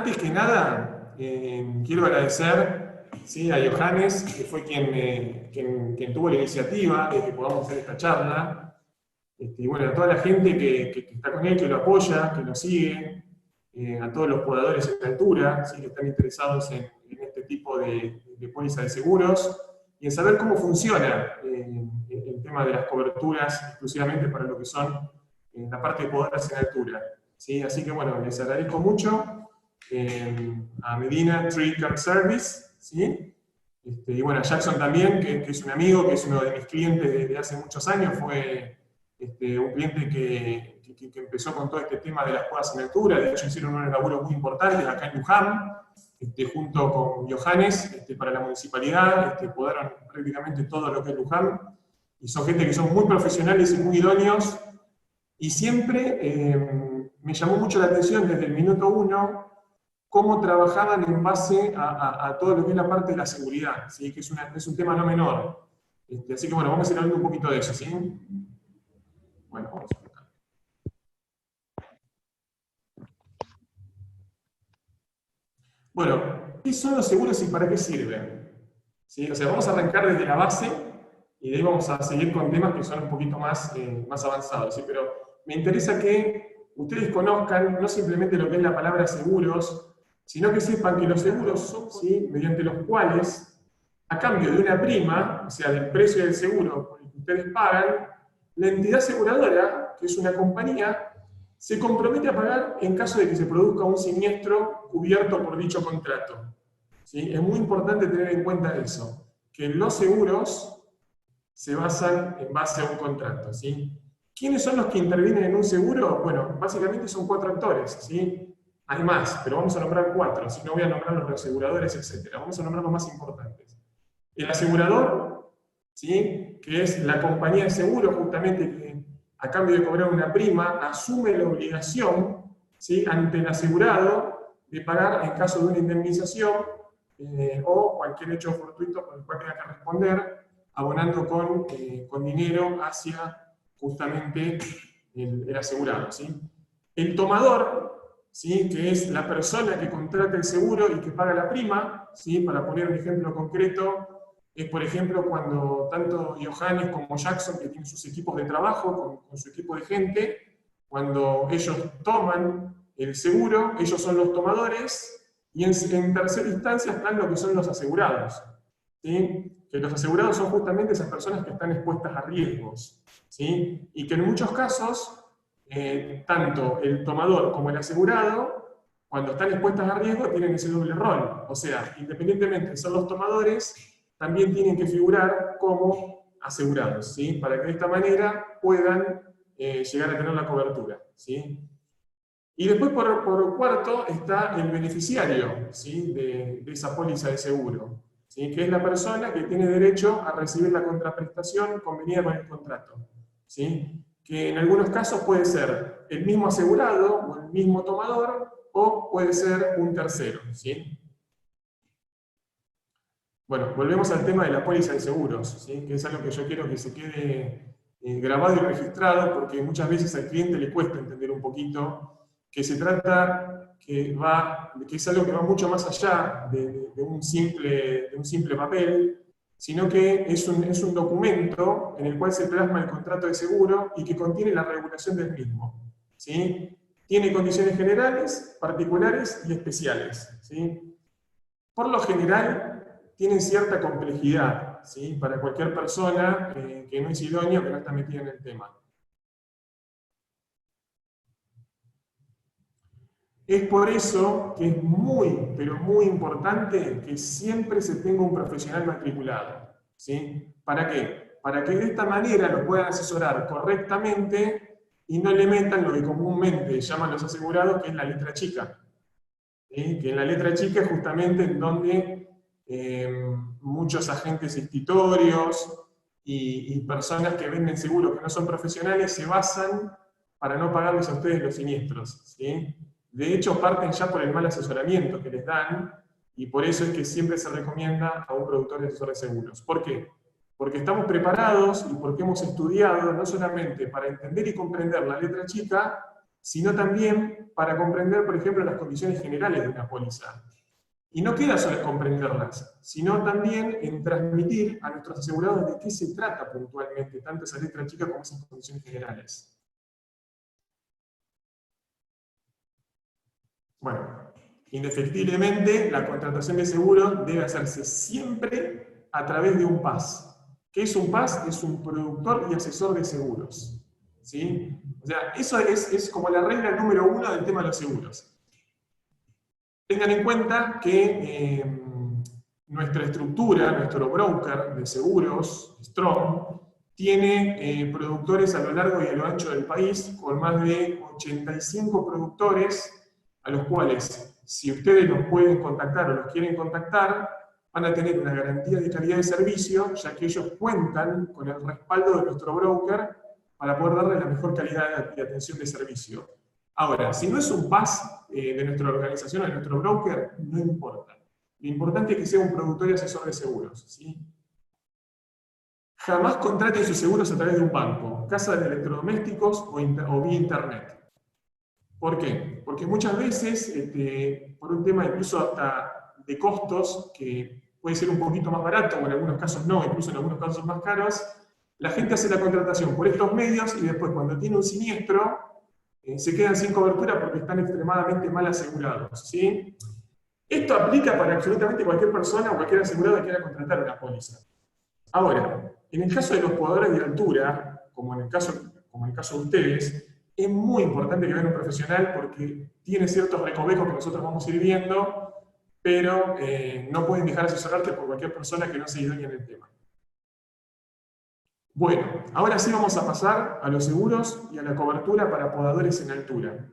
Antes que nada, quiero agradecer, ¿sí?, a Johannes, que fue quien tuvo la iniciativa de que podamos hacer esta charla. Y bueno, a toda la gente que está con él, que lo apoya, que lo sigue, a todos los jugadores en altura, ¿sí?, que están interesados en este tipo de póliza de seguros, y en saber cómo funciona el tema de las coberturas exclusivamente para lo que son la parte de poderes en altura, ¿sí? Así que bueno, les agradezco mucho a Medina Tree Care Service, ¿sí? Y bueno, a Jackson también, que es un amigo, que es uno de mis clientes desde hace muchos años, fue un cliente que empezó con todo este tema de las podas en altura. De hecho hicieron unos laburos muy importantes acá en Luján, junto con Johannes, para la municipalidad, podaron prácticamente todo lo que es Luján, y son gente que son muy profesionales y muy idóneos, y siempre me llamó mucho la atención desde el minuto 1 cómo trabajaban en base a todo lo que es la parte de la seguridad, ¿sí?, que es un tema no menor. Así que bueno, vamos a ir hablando un poquito de eso, ¿sí? Bueno, vamos a buscar. Bueno, ¿qué son los seguros y para qué sirven? ¿Sí? O sea, vamos a arrancar desde la base y de ahí vamos a seguir con temas que son un poquito más avanzados, ¿sí? Pero me interesa que ustedes conozcan no simplemente lo que es la palabra seguros, sino que sepan que los seguros son, ¿sí?, mediante los cuales, a cambio de una prima, o sea, del precio del seguro por el que ustedes pagan, la entidad aseguradora, que es una compañía, se compromete a pagar en caso de que se produzca un siniestro cubierto por dicho contrato, ¿sí? Es muy importante tener en cuenta eso, que los seguros se basan en base a un contrato, ¿sí? ¿Quiénes son los que intervienen en un seguro? Bueno, básicamente son 4 actores, ¿sí? Hay más, pero vamos a nombrar 4, si no voy a nombrar los aseguradores, etc. Vamos a nombrar los más importantes. El asegurador, ¿sí?, que es la compañía de seguro, justamente, que a cambio de cobrar una prima, asume la obligación, ¿sí?, ante el asegurado de pagar en caso de una indemnización o cualquier hecho fortuito por el cual tenga que responder, abonando con dinero hacia justamente el asegurado, ¿sí? El tomador, ¿sí?, que es la persona que contrata el seguro y que paga la prima, ¿sí?, para poner un ejemplo concreto, es por ejemplo cuando tanto Johannes como Jackson, que tienen sus equipos de trabajo con su equipo de gente, cuando ellos toman el seguro, ellos son los tomadores, y en tercera instancia están lo que son los asegurados, ¿sí?, que los asegurados son justamente esas personas que están expuestas a riesgos, ¿sí?, y que en muchos casos, tanto el tomador como el asegurado, cuando están expuestas a riesgo, tienen ese doble rol. O sea, independientemente de ser los tomadores, también tienen que figurar como asegurados, ¿sí?, para que de esta manera puedan llegar a tener la cobertura, ¿sí? Y después, por cuarto, está el beneficiario, ¿sí?, de esa póliza de seguro, ¿sí?, que es la persona que tiene derecho a recibir la contraprestación convenida con el contrato, ¿sí?, que en algunos casos puede ser el mismo asegurado o el mismo tomador, o puede ser un tercero, ¿sí? Bueno, volvemos al tema de la póliza de seguros, ¿sí?, que es algo que yo quiero que se quede grabado y registrado, porque muchas veces al cliente le cuesta entender un poquito que se trata, que es algo que va mucho más allá de un simple papel, sino que es un documento en el cual se plasma el contrato de seguro y que contiene la regulación del mismo, ¿sí? Tiene condiciones generales, particulares y especiales, ¿sí? Por lo general, tienen cierta complejidad, ¿sí?, para cualquier persona que no es idóneo, que no está metida en el tema. Es por eso que es muy, pero muy importante que siempre se tenga un profesional matriculado, ¿sí? ¿Para qué? Para que de esta manera lo puedan asesorar correctamente y no le metan lo que comúnmente llaman los asegurados, que es la letra chica, ¿sí? Que en la letra chica es justamente en donde muchos agentes institutorios y personas que venden seguros que no son profesionales se basan para no pagarles a ustedes los siniestros, ¿sí? De hecho, parten ya por el mal asesoramiento que les dan, y por eso es que siempre se recomienda a un productor de asesor de seguros. ¿Por qué? Porque estamos preparados y porque hemos estudiado no solamente para entender y comprender la letra chica, sino también para comprender, por ejemplo, las condiciones generales de una póliza. Y no queda solo en comprenderlas, sino también en transmitir a nuestros asegurados de qué se trata puntualmente, tanto esa letra chica como esas condiciones generales. Bueno, indefectiblemente la contratación de seguros debe hacerse siempre a través de un PAS. ¿Qué es un PAS? Es un productor y asesor de seguros. ¿Sí? O sea, eso es como la regla número 1 del tema de los seguros. Tengan en cuenta que nuestra estructura, nuestro broker de seguros, Strong, tiene productores a lo largo y a lo ancho del país, con más de 85 productores, a los cuales, si ustedes los pueden contactar o los quieren contactar, van a tener una garantía de calidad de servicio, ya que ellos cuentan con el respaldo de nuestro broker para poder darle la mejor calidad de atención de servicio. Ahora, si no es un PAS de nuestra organización o de nuestro broker, no importa. Lo importante es que sea un productor y asesor de seguros, ¿sí? Jamás contraten sus seguros a través de un banco, casa de electrodomésticos o vía internet. ¿Por qué? Porque muchas veces, por un tema incluso hasta de costos, que puede ser un poquito más barato, o en algunos casos no, incluso en algunos casos más caros, la gente hace la contratación por estos medios y después cuando tiene un siniestro, se quedan sin cobertura porque están extremadamente mal asegurados, ¿sí? Esto aplica para absolutamente cualquier persona o cualquier asegurado que quiera contratar una póliza. Ahora, en el caso de los jugadores de altura, como en el caso de ustedes, es muy importante que vean un profesional porque tiene ciertos recovecos que nosotros vamos a ir viendo, pero no pueden dejar asesorarte por cualquier persona que no se idónea en el tema. Bueno, ahora sí vamos a pasar a los seguros y a la cobertura para podadores en altura.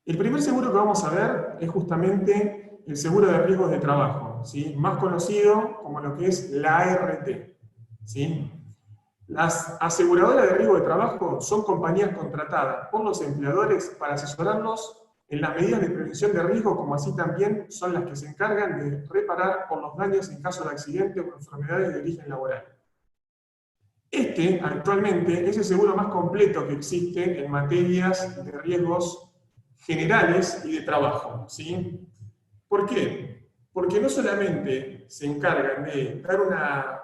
El primer seguro que vamos a ver es justamente el seguro de riesgos de trabajo, ¿sí? Más conocido como lo que es la ART, ¿sí? Las aseguradoras de riesgo de trabajo son compañías contratadas por los empleadores para asesorarlos en las medidas de prevención de riesgo, como así también son las que se encargan de reparar por los daños en caso de accidente o enfermedades de origen laboral. Actualmente, es el seguro más completo que existe en materias de riesgos generales y de trabajo, ¿sí? ¿Por qué? Porque no solamente se encargan de dar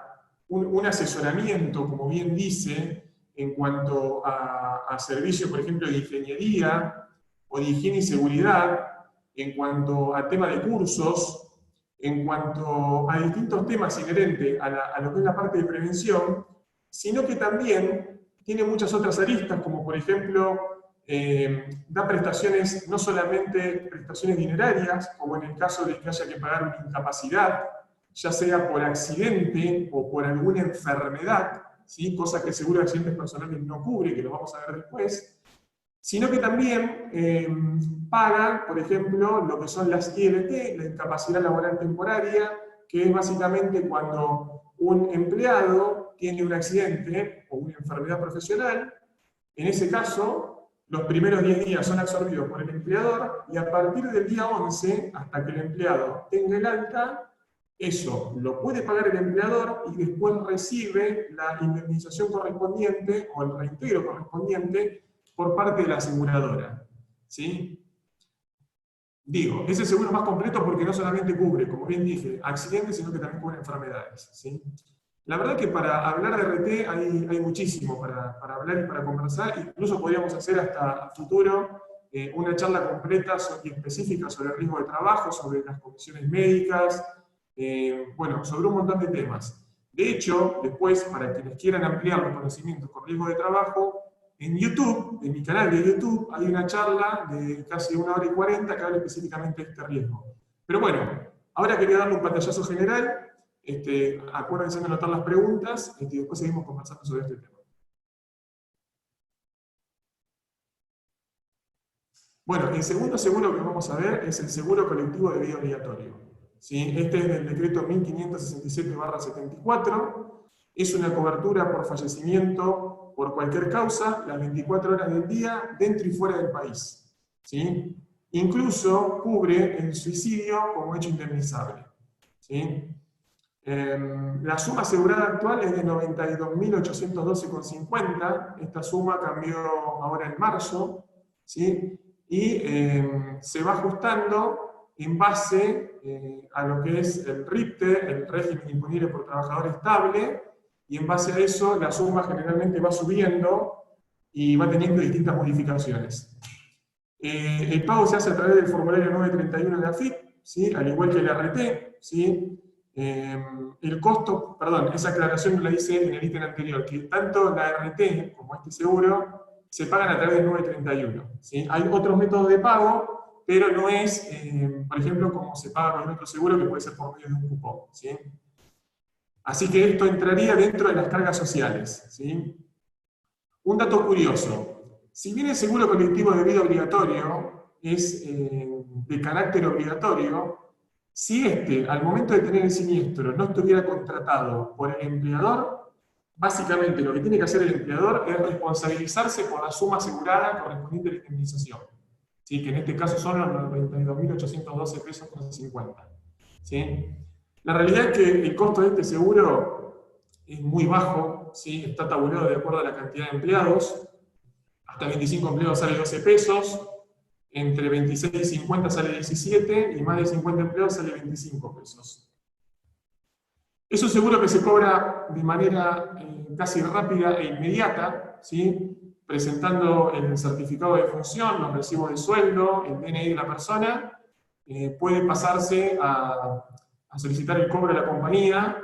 un asesoramiento, como bien dice, en cuanto a servicios, por ejemplo, de ingeniería o de higiene y seguridad, en cuanto a tema de cursos, en cuanto a distintos temas inherentes a lo que es la parte de prevención, sino que también tiene muchas otras aristas, como por ejemplo, da prestaciones, no solamente prestaciones dinerarias, como en el caso de que haya que pagar una incapacidad, ya sea por accidente o por alguna enfermedad, ¿sí? Cosa que el seguro de accidentes personales no cubre, que lo vamos a ver después, sino que también paga, por ejemplo, lo que son las ILT, la incapacidad laboral temporaria, que es básicamente cuando un empleado tiene un accidente o una enfermedad profesional. En ese caso, los primeros 10 días son absorbidos por el empleador y a partir del día 11, hasta que el empleado tenga el alta, eso lo puede pagar el empleador y después recibe la indemnización correspondiente o el reintegro correspondiente por parte de la aseguradora, ¿sí? Digo, es el seguro más completo porque no solamente cubre, como bien dije, accidentes, sino que también cubre enfermedades, ¿sí? La verdad que para hablar de RT hay muchísimo para hablar y para conversar, incluso podríamos hacer hasta a futuro una charla completa y específica sobre el riesgo de trabajo, sobre las condiciones médicas, bueno, sobre un montón de temas. De hecho, después, para quienes quieran ampliar los conocimientos con riesgo de trabajo, en YouTube, en mi canal de YouTube, hay una charla de casi 1 hora y 40 que habla específicamente de este riesgo. Pero bueno, ahora quería darle un pantallazo general. Acuérdense de anotar las preguntas y después seguimos conversando sobre este tema. Bueno, el segundo seguro que vamos a ver es el seguro colectivo de vida obligatorio, ¿sí? Este es del decreto 1567/74. Es una cobertura por fallecimiento por cualquier causa, las 24 horas del día, dentro y fuera del país, ¿sí? Incluso cubre el suicidio como hecho indemnizable, ¿sí? La suma asegurada actual es de 92.812,50. Esta suma cambió ahora en marzo, ¿sí? Y se va ajustando en base a lo que es el RIPTE, el régimen imponible por trabajador estable, y en base a eso la suma generalmente va subiendo y va teniendo distintas modificaciones. El pago se hace a través del formulario 931 de AFIP, ¿sí? Al igual que el RT, ¿sí? El costo, perdón, esa aclaración la hice en el ítem anterior, que tanto la RT como este seguro se pagan a través del 931, ¿sí? Hay otros métodos de pago, pero no es, por ejemplo, como se paga con otro seguro, que puede ser por medio de un cupón, ¿sí? Así que esto entraría dentro de las cargas sociales, ¿sí? Un dato curioso: si bien el seguro colectivo de vida obligatorio es de carácter obligatorio, si éste, al momento de tener el siniestro, no estuviera contratado por el empleador, básicamente lo que tiene que hacer el empleador es responsabilizarse por la suma asegurada correspondiente a la indemnización, ¿sí? Que en este caso son los 92.812 pesos con 50. ¿Sí? La realidad es que el costo de este seguro es muy bajo, ¿sí? Está tabulado de acuerdo a la cantidad de empleados. Hasta 25 empleados sale 12 pesos, entre 26 y 50 sale 17, y más de 50 empleados sale 25 pesos. Es un seguro que se cobra de manera casi rápida e inmediata, ¿sí? Presentando el certificado de función, los recibos de sueldo, el DNI de la persona, puede pasarse a solicitar el cobro de la compañía.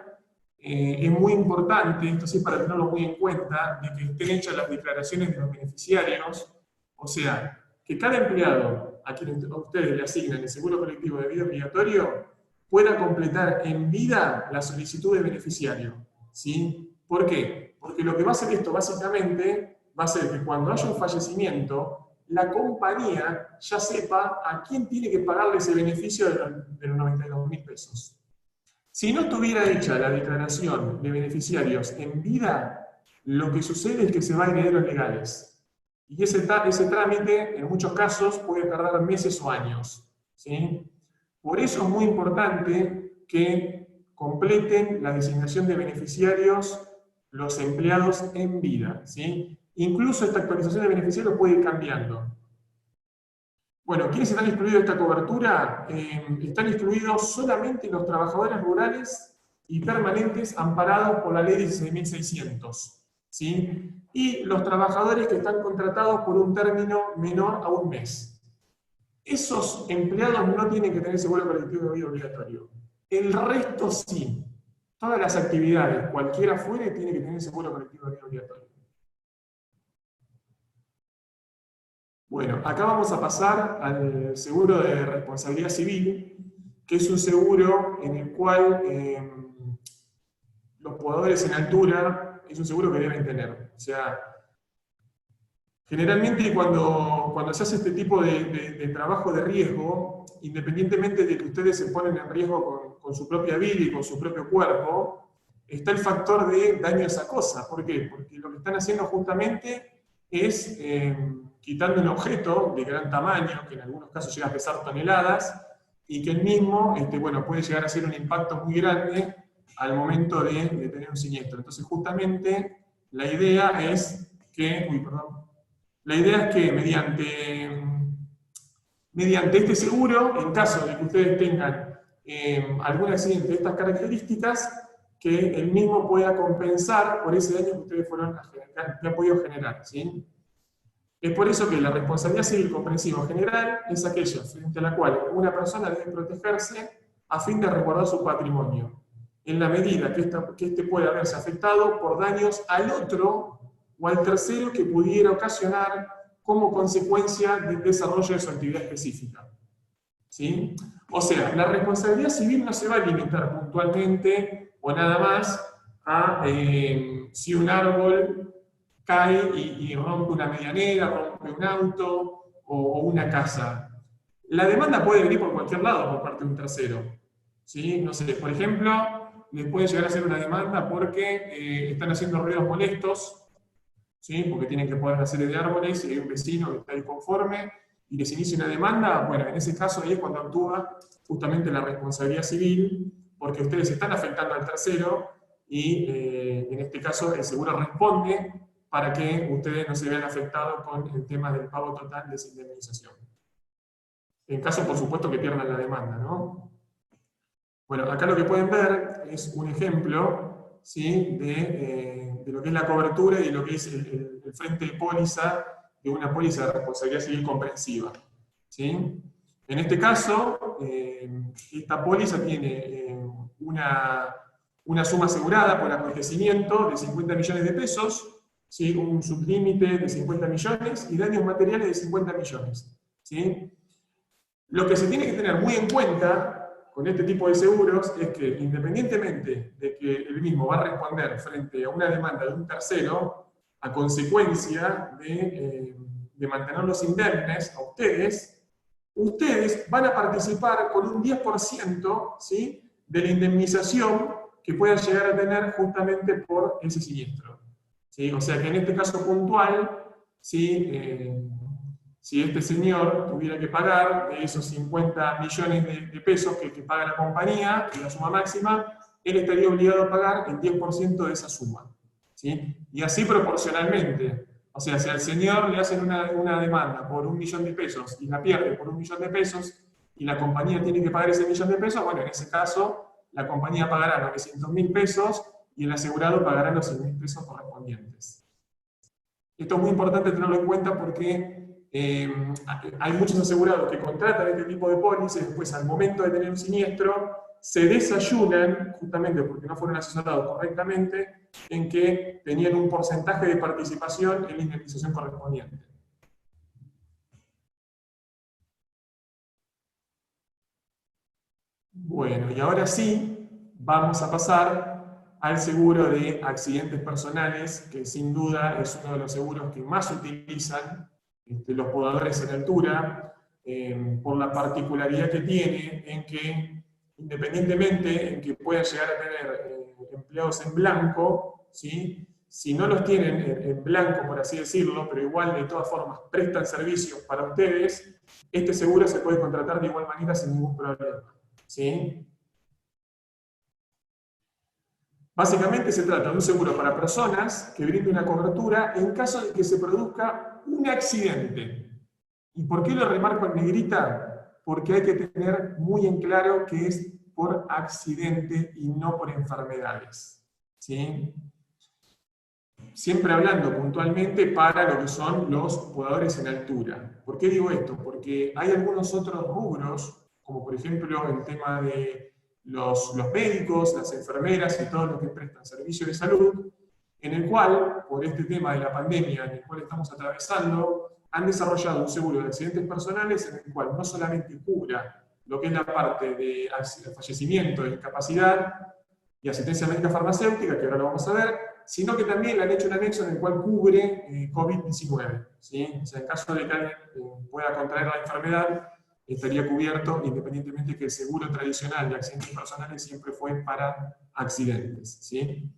Es muy importante, esto sí para tenerlo muy en cuenta, de que estén hechas las declaraciones de los beneficiarios, o sea, que cada empleado a quien a ustedes le asignan el seguro colectivo de vida obligatorio pueda completar en vida la solicitud de beneficiario, ¿sí? ¿Por qué? Porque lo que va a hacer esto básicamente va a ser que cuando haya un fallecimiento, la compañía ya sepa a quién tiene que pagarle ese beneficio de los 92.000 pesos. Si no estuviera hecha la declaración de beneficiarios en vida, lo que sucede es que se va a herederos legales. Y ese trámite, en muchos casos, puede tardar meses o años, ¿sí? Por eso es muy importante que completen la designación de beneficiarios los empleados en vida, ¿sí? Incluso esta actualización de beneficiarios puede ir cambiando. Bueno, ¿quiénes están excluidos de esta cobertura? Están excluidos solamente los trabajadores rurales y permanentes amparados por la ley 16.600, ¿sí? Y los trabajadores que están contratados por un término menor a un mes. Esos empleados no tienen que tener seguro colectivo de vida obligatorio. El resto sí. Todas las actividades, cualquiera fuere, tiene que tener seguro colectivo de vida obligatorio. Bueno, acá vamos a pasar al seguro de responsabilidad civil, que es un seguro en el cual los podadores en altura es un seguro que deben tener. O sea, generalmente cuando se hace este tipo de trabajo de riesgo, independientemente de que ustedes se ponen en riesgo con su propia vida y con su propio cuerpo, está el factor de daño a esa cosa. ¿Por qué? Porque lo que están haciendo justamente es quitando un objeto de gran tamaño, que en algunos casos llega a pesar toneladas, y que el mismo bueno, puede llegar a ser un impacto muy grande al momento de tener un siniestro. Entonces, justamente, la idea es que mediante este seguro, en caso de que ustedes tengan algún accidente de estas características, que el mismo pueda compensar por ese daño que ustedes que han podido generar, ¿sí? Es por eso que la responsabilidad civil comprensiva general es aquella frente a la cual una persona debe protegerse a fin de resguardar su patrimonio, en la medida que éste pueda verse afectado por daños al otro o al tercero que pudiera ocasionar como consecuencia del desarrollo de su actividad específica. ¿Sí? O sea, la responsabilidad civil no se va a limitar puntualmente o nada más a si un árbol cae y rompe una medianera, rompe un auto o una casa. La demanda puede venir por cualquier lado por parte de un tercero. ¿Sí? No sé, por ejemplo, les puede llegar a hacer una demanda porque están haciendo ruidos molestos, ¿sí? Porque tienen que poner una serie de árboles y hay un vecino que está inconforme y les inicia una demanda. Bueno, en ese caso ahí es cuando actúa justamente la responsabilidad civil porque ustedes están afectando al tercero y en este caso el seguro responde para que ustedes no se vean afectados con el tema del pago total de esa indemnización. En caso, por supuesto, que pierdan la demanda, ¿no? Bueno, acá lo que pueden ver es un ejemplo, ¿sí?, de lo que es la cobertura y lo que es el frente de póliza de una póliza de responsabilidad civil comprensiva, ¿sí? En este caso, esta póliza tiene una suma asegurada por acontecimiento de 50 millones de pesos, ¿sí?, un sublímite de 50 millones y daños materiales de 50 millones. ¿Sí? Lo que se tiene que tener muy en cuenta con este tipo de seguros es que, independientemente de que el mismo va a responder frente a una demanda de un tercero, a consecuencia de mantenerlos indemnes a ustedes, ustedes van a participar con un 10%, ¿sí?, de la indemnización que puedan llegar a tener justamente por ese siniestro. ¿Sí? O sea que en este caso puntual, ¿sí?, si este señor tuviera que pagar de esos 50 millones de pesos que paga la compañía, que es la suma máxima, él estaría obligado a pagar el 10% de esa suma. ¿Sí? Y así proporcionalmente. O sea, si al señor le hacen una demanda por 1 millón de pesos y la pierde por 1 millón de pesos y la compañía tiene que pagar ese 1 millón de pesos, bueno, en ese caso la compañía pagará 900.000 pesos y el asegurado pagará los 100.000 pesos correspondientes. Esto es muy importante tenerlo en cuenta porque hay muchos asegurados que contratan este tipo de pólizas y después al momento de tener un siniestro se desayunan, justamente porque no fueron asesorados correctamente, en que tenían un porcentaje de participación en la indemnización correspondiente. Bueno, y ahora sí, vamos a pasar al seguro de accidentes personales, que sin duda es uno de los seguros que más utilizan los podadores en altura, por la particularidad que tiene en que, independientemente en que puedan llegar a tener empleados en blanco, ¿sí?, si no los tienen en blanco, por así decirlo, pero igual de todas formas prestan servicios para ustedes, este seguro se puede contratar de igual manera sin ningún problema. ¿Sí? Básicamente se trata de un seguro para personas que brinde una cobertura en caso de que se produzca un accidente. ¿Y por qué lo remarco en negrita? Porque hay que tener muy en claro que es por accidente y no por enfermedades. ¿Sí? Siempre hablando puntualmente para lo que son los podadores en altura. ¿Por qué digo esto? Porque hay algunos otros rubros, como por ejemplo el tema de los médicos, las enfermeras y todos los que prestan servicios de salud, en el cual, por este tema de la pandemia en el cual estamos atravesando, han desarrollado un seguro de accidentes personales en el cual no solamente cubra lo que es la parte de fallecimiento, de discapacidad y asistencia médica farmacéutica, que ahora lo vamos a ver, sino que también le han hecho un anexo en el cual cubre COVID-19. ¿Sí? O sea, en caso de que alguien pueda contraer la enfermedad, estaría cubierto, independientemente de que el seguro tradicional de accidentes personales siempre fue para accidentes. ¿Sí?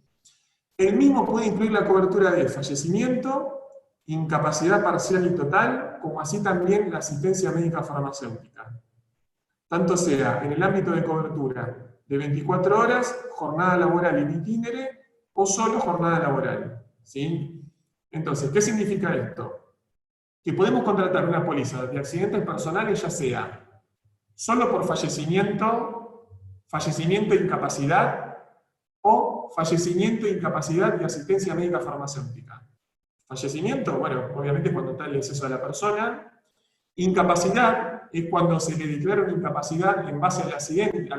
El mismo puede incluir la cobertura de fallecimiento, incapacidad parcial y total, como así también la asistencia médica farmacéutica. Tanto sea en el ámbito de cobertura de 24 horas, jornada laboral in itinere, o solo jornada laboral. ¿Sí? Entonces, ¿qué significa esto? Que podemos contratar una póliza de accidentes personales, ya sea solo por fallecimiento, fallecimiento e incapacidad, o fallecimiento, incapacidad y asistencia médica farmacéutica. Fallecimiento, bueno, obviamente cuando está el exceso de la persona. Incapacidad es cuando se le declara una incapacidad en base al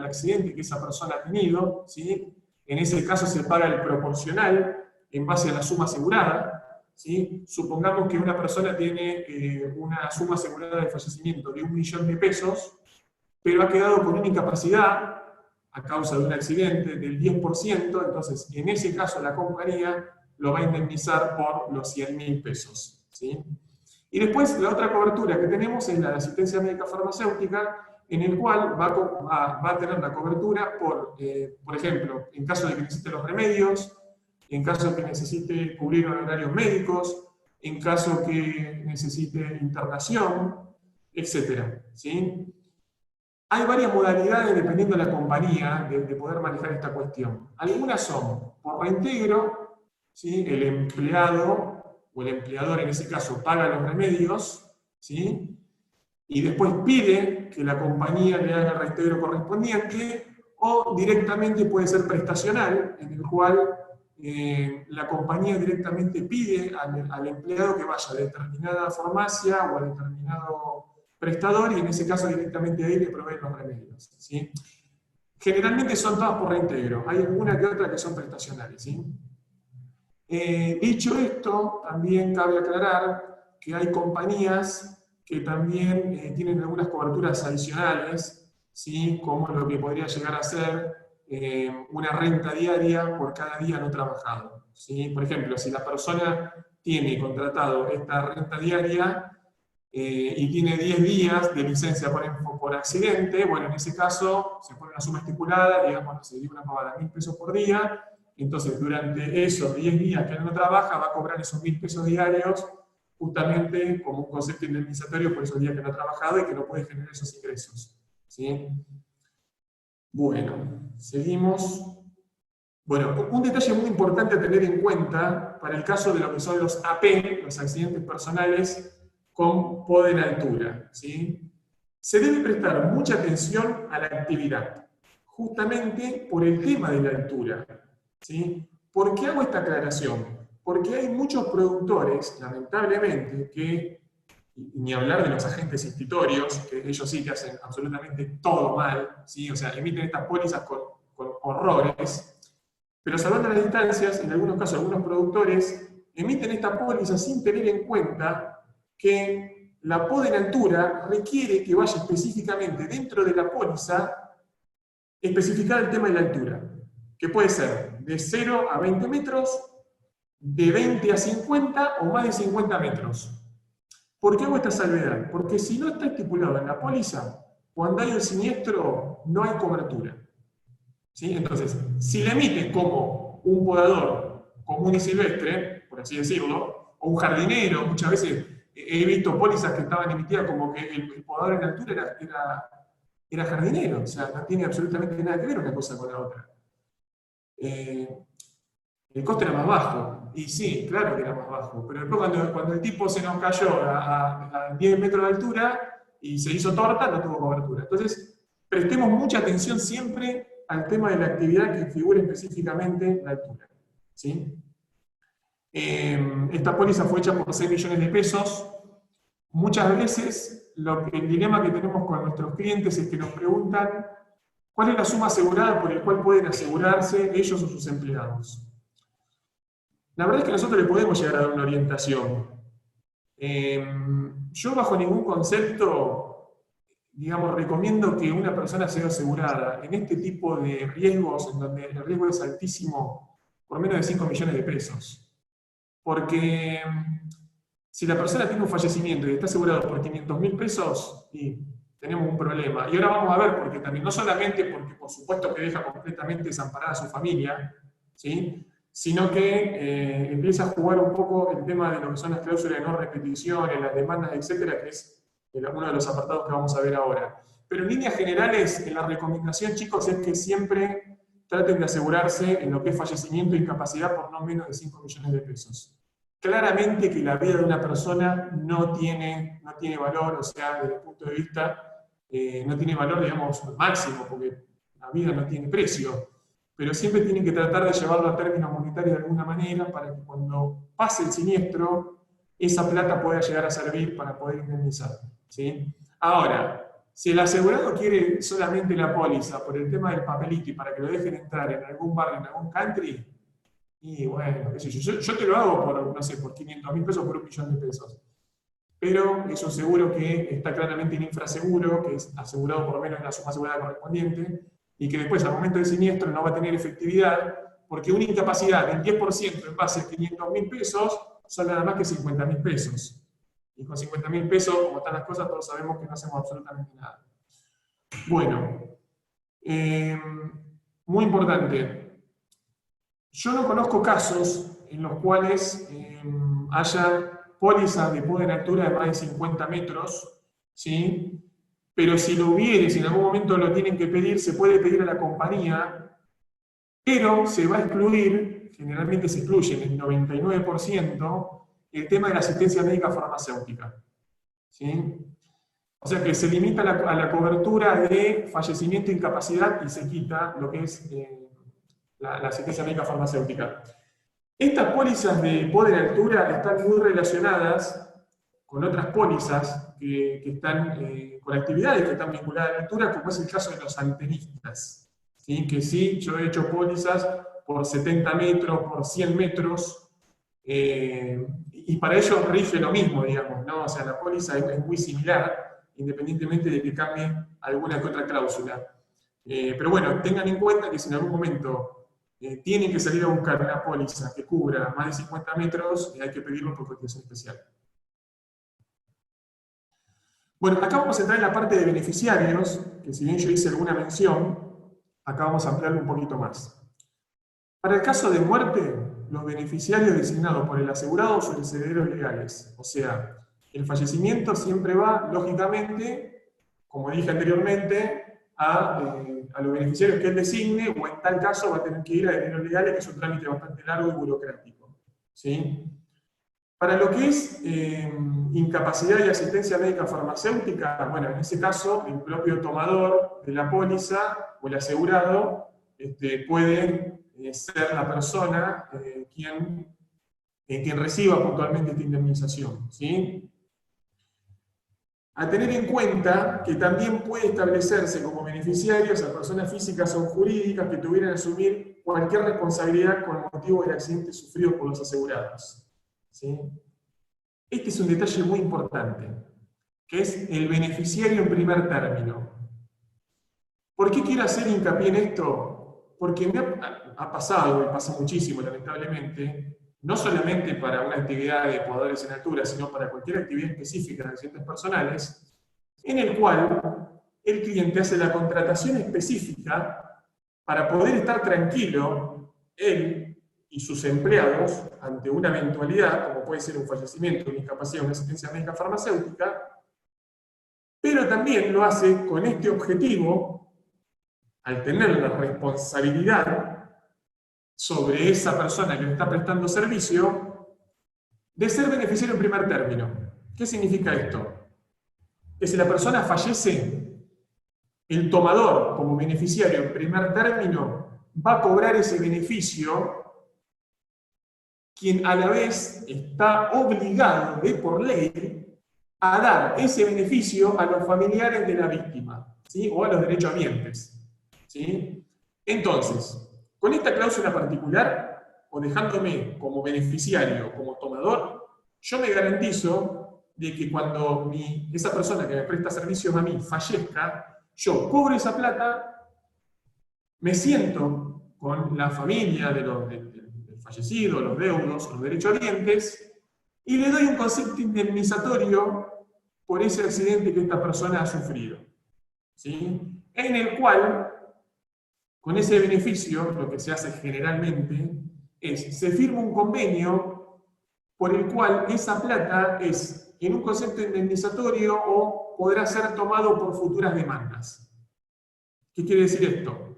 accidente que esa persona ha tenido, ¿sí? En ese caso se paga el proporcional en base a la suma asegurada. ¿Sí? Supongamos que una persona tiene una suma asegurada de fallecimiento de 1 millón de pesos, pero ha quedado con una incapacidad a causa de un accidente del 10%, entonces en ese caso la compañía lo va a indemnizar por los 100.000 pesos. ¿Sí? Y después la otra cobertura que tenemos es la de asistencia médica farmacéutica, en el cual va a tener la cobertura por ejemplo, en caso de que necesite los remedios, en caso de que necesite cubrir honorarios médicos, en caso que necesite internación, etc. ¿Sí? hay varias modalidades, dependiendo de la compañía, de poder manejar esta cuestión. Algunas son por reintegro, ¿sí? El empleado o el empleador en ese caso paga los remedios, ¿sí? Y después pide que la compañía le haga el reintegro correspondiente, o directamente puede ser prestacional, en el cual la compañía directamente pide al empleado que vaya a determinada farmacia o a determinado prestador, y en ese caso directamente ahí le proveen los remedios, ¿sí? Generalmente son todas por reintegro, hay alguna que otra que son prestacionales, ¿sí? Dicho esto, también cabe aclarar que hay compañías que también tienen algunas coberturas adicionales, ¿sí? Como lo que podría llegar a ser una renta diaria por cada día no trabajado, ¿sí? Por ejemplo, si la persona tiene contratado esta renta diaria y tiene 10 días de licencia por accidente, bueno, en ese caso se pone una suma estipulada, digamos, se dio una pagada de 1.000 pesos por día. Entonces, durante esos 10 días que él no trabaja, va a cobrar esos 1.000 pesos diarios, justamente como un concepto indemnizatorio por esos días que no ha trabajado y que no puede generar esos ingresos, ¿sí? Bueno, seguimos. Bueno, un detalle muy importante a tener en cuenta para el caso de lo que son los AP, los accidentes personales con POD en altura, ¿sí? Se debe prestar mucha atención a la actividad, justamente por el tema de la altura, ¿sí? ¿Por qué hago esta aclaración? Porque hay muchos productores, lamentablemente, que, ni hablar de los agentes institutorios, que ellos sí que hacen absolutamente todo mal, ¿sí? O sea, emiten estas pólizas con horrores, pero salvando las distancias, en algunos casos algunos productores emiten esta póliza sin tener en cuenta que la POD en altura requiere que vaya específicamente dentro de la póliza especificar el tema de la altura, que puede ser de 0 a 20 metros, de 20 a 50 o más de 50 metros. ¿Por qué hago esta salvedad? Porque si no está estipulado en la póliza, cuando hay un siniestro no hay cobertura, ¿sí? Entonces, si le emiten como un podador común y silvestre, por así decirlo, o un jardinero, muchas veces he visto pólizas que estaban emitidas como que el podador en altura era jardinero, o sea, no tiene absolutamente nada que ver una cosa con la otra. El coste era más bajo, y sí, claro que era más bajo, pero después cuando el tipo se nos cayó a 10 metros de altura y se hizo torta, no tuvo cobertura. Entonces, prestemos mucha atención siempre al tema de la actividad que figure específicamente la altura, ¿sí? Esta póliza fue hecha por 6 millones de pesos. Muchas veces el dilema que tenemos con nuestros clientes es que nos preguntan cuál es la suma asegurada por el cual pueden asegurarse ellos o sus empleados. La verdad es que nosotros le podemos llegar a dar una orientación. Yo bajo ningún concepto, digamos, recomiendo que una persona sea asegurada en este tipo de riesgos, en donde el riesgo es altísimo, por menos de 5 millones de pesos. Porque si la persona tiene un fallecimiento y está asegurado por 500.000 pesos, y tenemos un problema. Y ahora vamos a ver, porque también, no solamente porque por supuesto que deja completamente desamparada a su familia, ¿sí? Sino que empieza a jugar un poco el tema de lo que son las cláusulas de no repetición, las demandas, etcétera, que es uno de los apartados que vamos a ver ahora. Pero en líneas generales, en la recomendación, chicos, es que siempre traten de asegurarse en lo que es fallecimiento e incapacidad por no menos de 5 millones de pesos. Claramente que la vida de una persona no tiene valor, o sea, desde el punto de vista, no tiene valor, digamos, máximo, porque la vida no tiene precio. Pero siempre tienen que tratar de llevarlo a términos monetarios de alguna manera para que cuando pase el siniestro, esa plata pueda llegar a servir para poder indemnizar, ¿sí? Ahora, si el asegurado quiere solamente la póliza por el tema del papelito y para que lo dejen entrar en algún barrio, en algún country, y bueno, qué sé yo te lo hago por, no sé, por 500.000 pesos, por 1.000.000 de pesos. Pero es un seguro que está claramente en infraseguro, que es asegurado por lo menos en la suma asegurada correspondiente, y que después al momento del siniestro no va a tener efectividad, porque una incapacidad del 10% en base a 500.000 pesos son nada más que 50.000 pesos. Y con 50.000 pesos, como están las cosas, todos sabemos que no hacemos absolutamente nada. Bueno, muy importante. Yo no conozco casos en los cuales haya pólizas de POD en altura de más de 50 metros, ¿sí? pero si lo hubiere, si en algún momento lo tienen que pedir, se puede pedir a la compañía, pero se va a excluir, generalmente se excluye en el 99%, el tema de la asistencia médica farmacéutica. ¿Sí? O sea que se limita a la cobertura de fallecimiento e incapacidad y se quita lo que es la asistencia médica farmacéutica. Estas pólizas de poder de altura están muy relacionadas con otras pólizas que están, con actividades que están vinculadas a la altura, como es el caso de los antenistas. ¿Sí? Que sí, yo he hecho pólizas por 70 metros, por 100 metros, y para ellos rige lo mismo, digamos, ¿no? O sea, la póliza es muy similar, independientemente de que cambie alguna que otra cláusula. Pero bueno, tengan en cuenta que si en algún momento tienen que salir a buscar una póliza que cubra más de 50 metros, hay que pedirlo por cotización especial. Bueno, acá vamos a entrar en la parte de beneficiarios, que si bien yo hice alguna mención, acá vamos a ampliarlo un poquito más. Para el caso de muerte, los beneficiarios designados por el asegurado son los herederos legales. O sea, el fallecimiento siempre va, lógicamente, como dije anteriormente, a los beneficiarios que él designe, o en tal caso va a tener que ir a herederos legales, que es un trámite bastante largo y burocrático. ¿Sí? Para lo que es incapacidad y asistencia médica farmacéutica, bueno, en ese caso, el propio tomador de la póliza o el asegurado puede ser la persona quien reciba puntualmente esta indemnización. ¿Sí? A tener en cuenta que también puede establecerse como beneficiarios a personas físicas o jurídicas que tuvieran que asumir cualquier responsabilidad con motivo del accidente sufrido por los asegurados. ¿Sí? Este es un detalle muy importante, que es el beneficiario en primer término. ¿Por qué quiero hacer hincapié en esto? Porque me ha pasado, y pasa muchísimo lamentablemente, no solamente para una actividad de podadores en altura, sino para cualquier actividad específica de accidentes personales, en el cual el cliente hace la contratación específica para poder estar tranquilo, él y sus empleados, ante una eventualidad, como puede ser un fallecimiento, una discapacidad, una asistencia médica farmacéutica, pero también lo hace con este objetivo, al tener la responsabilidad sobre esa persona que le está prestando servicio, de ser beneficiario en primer término. ¿Qué significa esto? Que si la persona fallece, el tomador, como beneficiario en primer término, va a cobrar ese beneficio, quien a la vez está obligado de por ley a dar ese beneficio a los familiares de la víctima, ¿sí? O a los derechohabientes. ¿Sí? Entonces, con esta cláusula particular, o dejándome como beneficiario, como tomador, yo me garantizo de que cuando esa persona que me presta servicios a mí fallezca, yo cobro esa plata, me siento con la familia del fallecido, los deudos, los derechohabientes, y le doy un concepto indemnizatorio por ese accidente que esta persona ha sufrido. ¿Sí? En el cual, con ese beneficio, lo que se hace generalmente es, se firma un convenio por el cual esa plata es en un concepto indemnizatorio o podrá ser tomado por futuras demandas. ¿Qué quiere decir esto?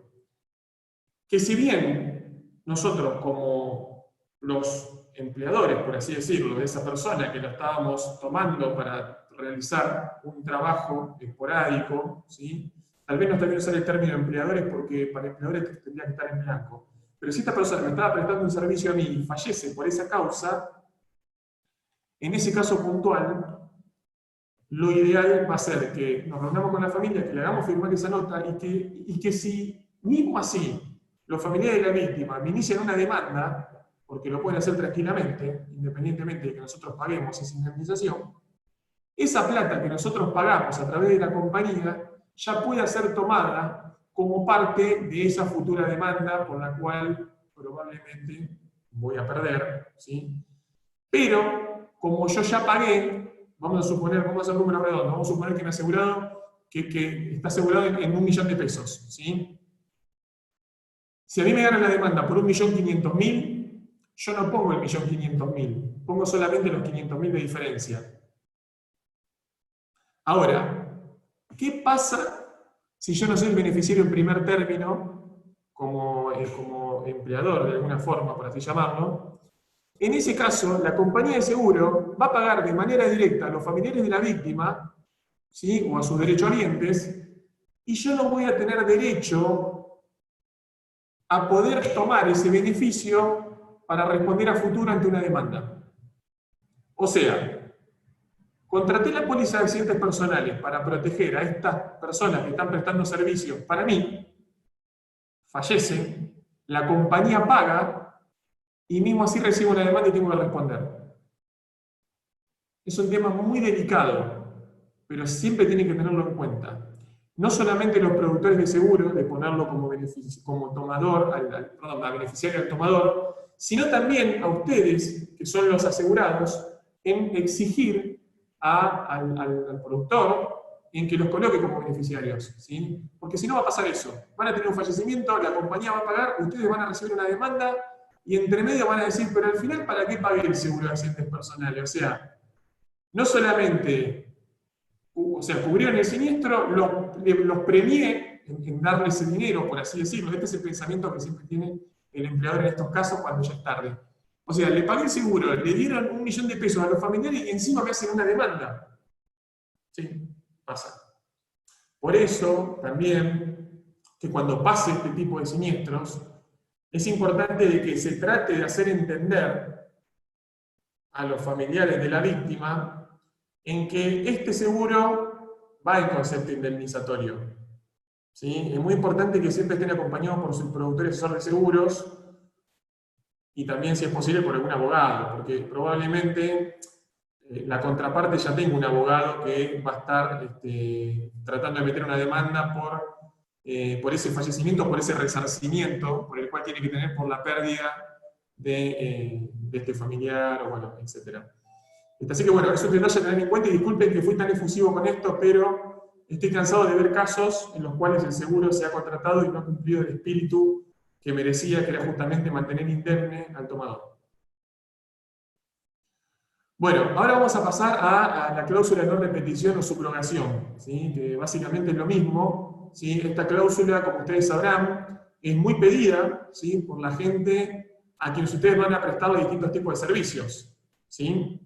Que si bien nosotros como los empleadores, por así decirlo, de esa persona que la estábamos tomando para realizar un trabajo esporádico, ¿sí? Tal vez no está bien usar el término empleadores porque para empleadores tendría que estar en blanco. Pero si esta persona me estaba prestando un servicio a mí y fallece por esa causa, en ese caso puntual, lo ideal va a ser que nos reunamos con la familia, que le hagamos firmar esa nota y que si, mismo así, los familiares de la víctima me inician una demanda, porque lo pueden hacer tranquilamente, independientemente de que nosotros paguemos esa indemnización, esa plata que nosotros pagamos a través de la compañía ya puede ser tomada como parte de esa futura demanda por la cual probablemente voy a perder, ¿sí? Pero, como yo ya pagué, vamos a suponer, vamos a hacer números redondos, vamos a suponer que me asegurado, que está asegurado en 1 millón de pesos, ¿sí? Si a mí me ganan la demanda por 1.500.000, yo no pongo el 1.500.000, pongo solamente los 500.000 de diferencia. Ahora, ¿Qué pasa si yo no soy el beneficiario en primer término, como empleador de alguna forma, por así llamarlo? En ese caso, la compañía de seguro va a pagar de manera directa a los familiares de la víctima, ¿sí? O a sus derechohabientes, y yo no voy a tener derecho a poder tomar ese beneficio para responder a futuro ante una demanda. O sea, contraté la póliza de accidentes personales para proteger a estas personas que están prestando servicios para mí, fallece, la compañía paga y mismo así recibo una demanda y tengo que responder. Es un tema muy delicado, pero siempre tienen que tenerlo en cuenta. No solamente los productores de seguro, de ponerlo como tomador, a beneficiario al tomador, sino también a ustedes, que son los asegurados, en exigir al productor en que los coloque como beneficiarios, ¿sí? Porque si no va a pasar eso. Van a tener un fallecimiento, la compañía va a pagar, ustedes van a recibir una demanda y entre medio van a decir, pero al final, ¿para qué pagué el seguro de accidentes personales? O sea, no solamente, cubrieron el siniestro, los premié en darle ese dinero, por así decirlo. Este es el pensamiento que siempre tiene el empleador en estos casos cuando ya es tarde. O sea, le pagué el seguro, le dieron 1 millón de pesos a los familiares y encima me hacen una demanda. Sí, pasa. Por eso, también, que cuando pase este tipo de siniestros, es importante de que se trate de hacer entender a los familiares de la víctima en que este seguro va en concepto indemnizatorio. ¿Sí? Es muy importante que siempre estén acompañados por sus productores asesor de seguros y también, si es posible, por algún abogado, porque probablemente la contraparte ya tenga un abogado que va a estar tratando de meter una demanda por ese fallecimiento, por ese resarcimiento, por el cual tiene que tener por la pérdida de este familiar, o bueno, etc. Así que bueno, eso es un detalle a tener en cuenta, y disculpen que fui tan efusivo con esto, pero estoy cansado de ver casos en los cuales el seguro se ha contratado y no ha cumplido el espíritu que merecía, que era justamente mantener indemne al tomador. Bueno, ahora vamos a pasar a la cláusula de no repetición o subrogación, ¿sí? Que básicamente es lo mismo, ¿sí? Esta cláusula, como ustedes sabrán, es muy pedida, ¿sí? Por la gente a quienes ustedes van a prestarle distintos tipos de servicios, ¿sí?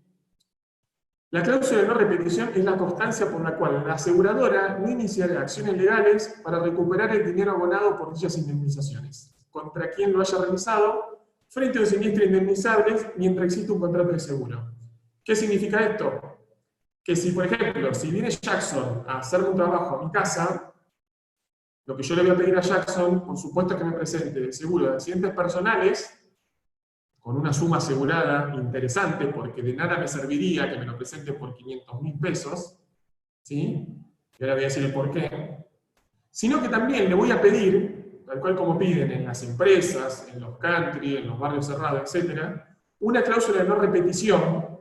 La cláusula de no repetición es la constancia por la cual la aseguradora no iniciará acciones legales para recuperar el dinero abonado por dichas indemnizaciones, contra quien lo haya realizado, frente a un siniestro indemnizable mientras existe un contrato de seguro. ¿Qué significa esto? Que si, por ejemplo, si viene Jackson a hacerme un trabajo a mi casa, lo que yo le voy a pedir a Jackson, por supuesto, es que me presente el seguro de accidentes personales, con una suma asegurada interesante, porque de nada me serviría que me lo presente por 500.000 pesos, ¿sí? Y ahora voy a decir el por qué. Sino que también le voy a pedir, tal cual como piden en las empresas, en los country, en los barrios cerrados, etc., una cláusula de no repetición,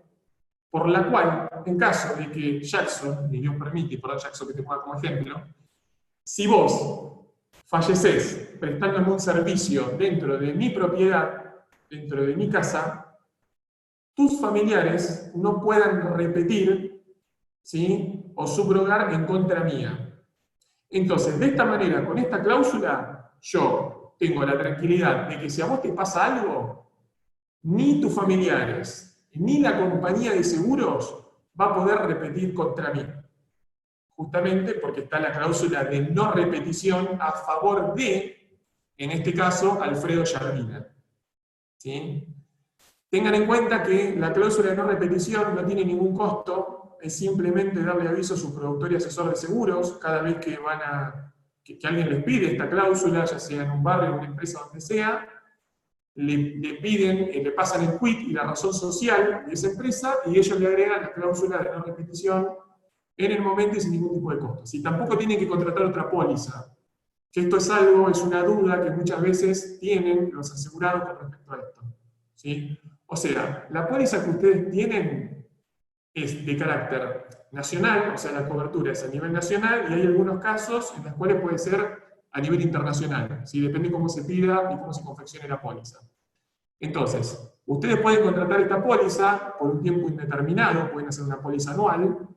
por la cual, en caso de que Jackson, y Dios permite, y por Jackson que te ponga como ejemplo, si vos falleces prestándome un servicio dentro de mi propiedad, dentro de mi casa, tus familiares no puedan repetir, ¿sí? O subrogar en contra mía. Entonces, de esta manera, con esta cláusula, yo tengo la tranquilidad de que si a vos te pasa algo, ni tus familiares, ni la compañía de seguros va a poder repetir contra mí. Justamente porque está la cláusula de no repetición a favor de, en este caso, Alfredo Jardina. ¿Sí? Tengan en cuenta que la cláusula de no repetición no tiene ningún costo, es simplemente darle aviso a su productor y asesor de seguros cada vez que que alguien les pide esta cláusula, ya sea en un barrio, en una empresa, donde sea, le piden, le pasan el quit y la razón social de esa empresa, y ellos le agregan la cláusula de no repetición en el momento y sin ningún tipo de costo. Si tampoco tienen que contratar otra póliza, que esto es una duda que muchas veces tienen los asegurados con respecto a esto, ¿sí? O sea, la póliza que ustedes tienen es de carácter nacional, o sea, la cobertura es a nivel nacional, y hay algunos casos en los cuales puede ser a nivel internacional, ¿sí? Depende cómo se pida y cómo se confeccione la póliza. Entonces, ustedes pueden contratar esta póliza por un tiempo indeterminado, pueden hacer una póliza anual,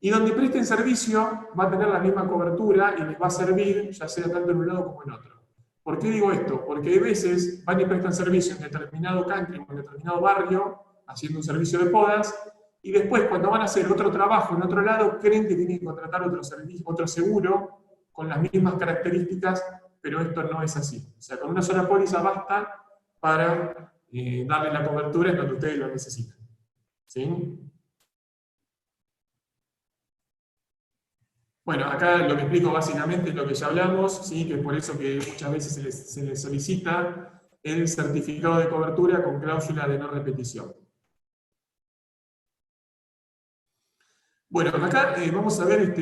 Y donde presten servicio va a tener la misma cobertura y les va a servir, ya sea tanto en un lado como en otro. ¿Por qué digo esto? Porque hay veces van y prestan servicio en determinado country o en determinado barrio, haciendo un servicio de podas, y después cuando van a hacer otro trabajo en otro lado, creen que tienen que contratar otro servicio, otro seguro con las mismas características, pero esto no es así. O sea, con una sola póliza basta para darle la cobertura en donde ustedes lo necesitan. ¿Sí? Bueno, acá lo que explico básicamente es lo que ya hablamos, ¿sí? Que es por eso que muchas veces se les solicita el certificado de cobertura con cláusula de no repetición. Bueno, acá vamos a ver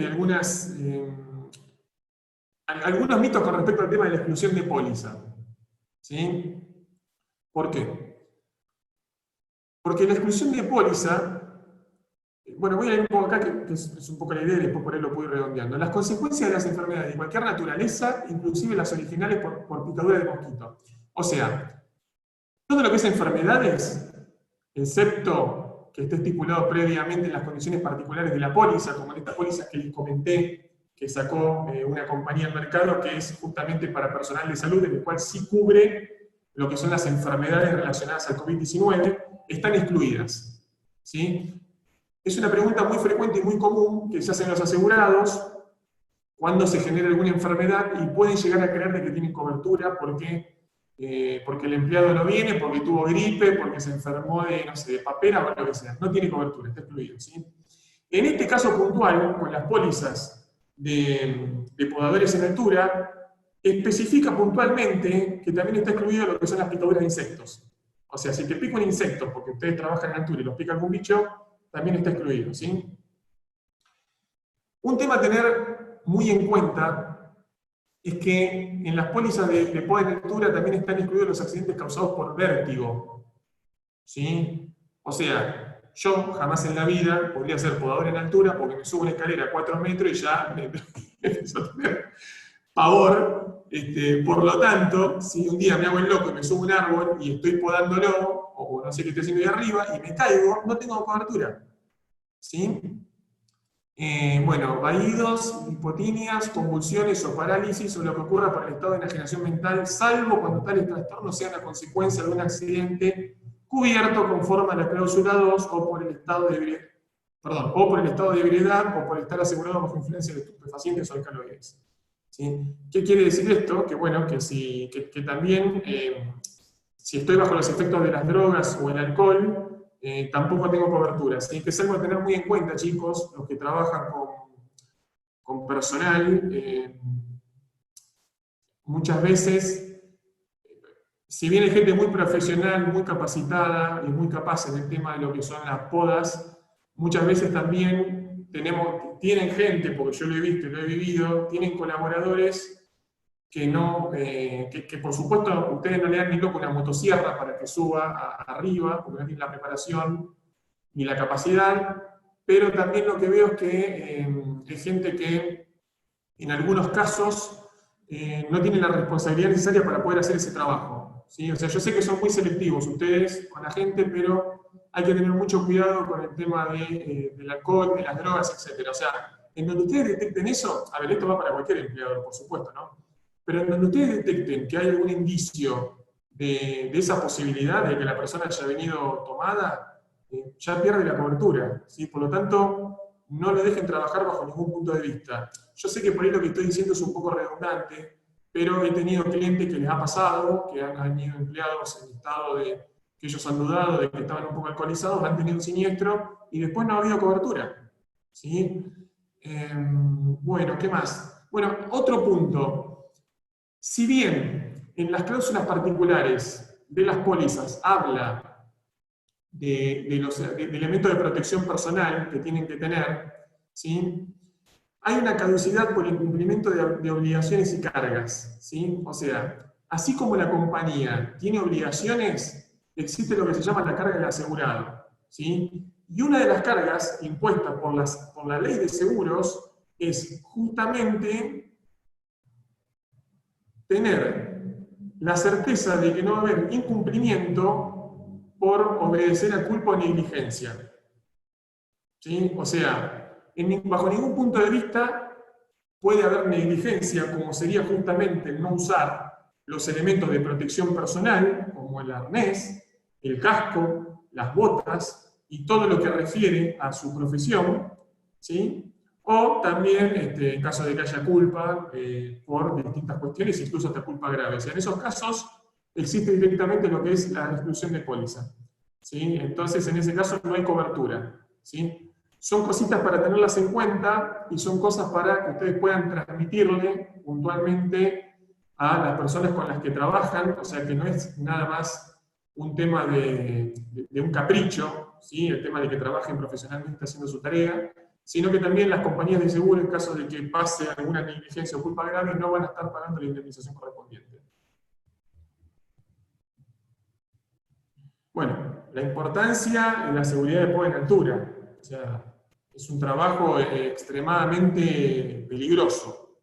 algunos mitos con respecto al tema de la exclusión de póliza. ¿Sí? ¿Por qué? Porque la exclusión de póliza, bueno, voy a ir un poco acá, que es un poco la idea, y después por ahí lo puedo ir redondeando. Las consecuencias de las enfermedades de cualquier naturaleza, inclusive las originales por picadura de mosquito. O sea, todo lo que es enfermedades, excepto que esté estipulado previamente en las condiciones particulares de la póliza, como en esta póliza que les comenté, que sacó una compañía al mercado, que es justamente para personal de salud, en el cual sí cubre lo que son las enfermedades relacionadas al COVID-19, están excluidas. ¿Sí? Es una pregunta muy frecuente y muy común que se hacen los asegurados cuando se genera alguna enfermedad y pueden llegar a creer de que tienen cobertura porque el empleado no viene, porque tuvo gripe, porque se enfermó de, no sé, de papera o lo que sea. No tiene cobertura, está excluido. ¿Sí? En este caso puntual, con las pólizas de podadores en altura, especifica puntualmente que también está excluido lo que son las picaduras de insectos. O sea, si te pica un insecto porque ustedes trabajan en altura y los pica algún bicho, también está excluido. ¿Sí? Un tema a tener muy en cuenta es que en las pólizas de poda en altura también están incluidos los accidentes causados por vértigo. ¿Sí? O sea, yo jamás en la vida podría ser podador en altura porque me subo una escalera a 4 metros y ya me empiezo a tener pavor. Por lo tanto, si un día me hago el loco y me subo a un árbol y estoy podándolo, o no sé qué estoy haciendo ahí arriba, y me caigo, no tengo cobertura. ¿Sí? Bueno, vaídos, hipotinias, convulsiones o parálisis o lo que ocurra por el estado de enajenación mental, salvo cuando tales trastornos sean a consecuencia de un accidente cubierto conforme a la cláusula 2 o por el estado de ebriedad, o por el estado de ebriedad o por estar asegurado bajo influencia de estupefacientes o alcaloides. ¿Sí? ¿Qué quiere decir esto? Que bueno, que también si estoy bajo los efectos de las drogas o el alcohol, tampoco tengo cobertura. ¿Sí? Que es algo a tener muy en cuenta, chicos, los que trabajan con personal. Muchas veces, si bien hay gente muy profesional, muy capacitada y muy capaz en el tema de lo que son las podas, muchas veces también tienen gente, porque yo lo he visto y lo he vivido, tienen colaboradores que no, que por supuesto ustedes no le dan ni loco una motosierra para que suba arriba, porque no tienen la preparación ni la capacidad, pero también lo que veo es que hay gente que en algunos casos no tiene la responsabilidad necesaria para poder hacer ese trabajo. ¿Sí? O sea, yo sé que son muy selectivos ustedes con la gente, pero hay que tener mucho cuidado con el tema del alcohol, de las drogas, etc. O sea, en donde ustedes detecten eso, a ver, esto va para cualquier empleador, por supuesto, ¿no? Pero en donde ustedes detecten que hay algún indicio de esa posibilidad de que la persona haya venido tomada, ya pierde la cobertura. ¿Sí? Por lo tanto, no lo dejen trabajar bajo ningún punto de vista. Yo sé que por ahí lo que estoy diciendo es un poco redundante, pero he tenido clientes que les ha pasado, que han ido empleados en estado de que ellos han dudado de que estaban un poco alcoholizados, han tenido un siniestro y después no ha habido cobertura. ¿Sí? Bueno, ¿qué más? Bueno, otro punto. Si bien en las cláusulas particulares de las pólizas habla de elementos de protección personal que tienen que tener, ¿sí? Hay una caducidad por incumplimiento de obligaciones y cargas. ¿Sí? O sea, así como la compañía tiene obligaciones, existe lo que se llama la carga del asegurado. ¿Sí? Y una de las cargas impuestas por la ley de seguros es justamente tener la certeza de que no va a haber incumplimiento por obedecer a culpa o negligencia. ¿Sí? O sea, bajo ningún punto de vista puede haber negligencia, como sería justamente el no usar los elementos de protección personal, como el arnés, el casco, las botas y todo lo que refiere a su profesión, ¿sí? O también, en caso de que haya culpa, por distintas cuestiones, incluso hasta culpa grave. O sea, en esos casos existe directamente lo que es la exclusión de póliza, ¿sí? Entonces, en ese caso no hay cobertura, ¿sí? Son cositas para tenerlas en cuenta y son cosas para que ustedes puedan transmitirle puntualmente a las personas con las que trabajan, o sea que no es nada más un tema de un capricho, ¿sí? El tema de que trabajen profesionalmente haciendo su tarea, sino que también las compañías de seguro, en caso de que pase alguna negligencia o culpa grave, no van a estar pagando la indemnización correspondiente. Bueno, la importancia de la seguridad de poda en altura. O sea, es un trabajo extremadamente peligroso.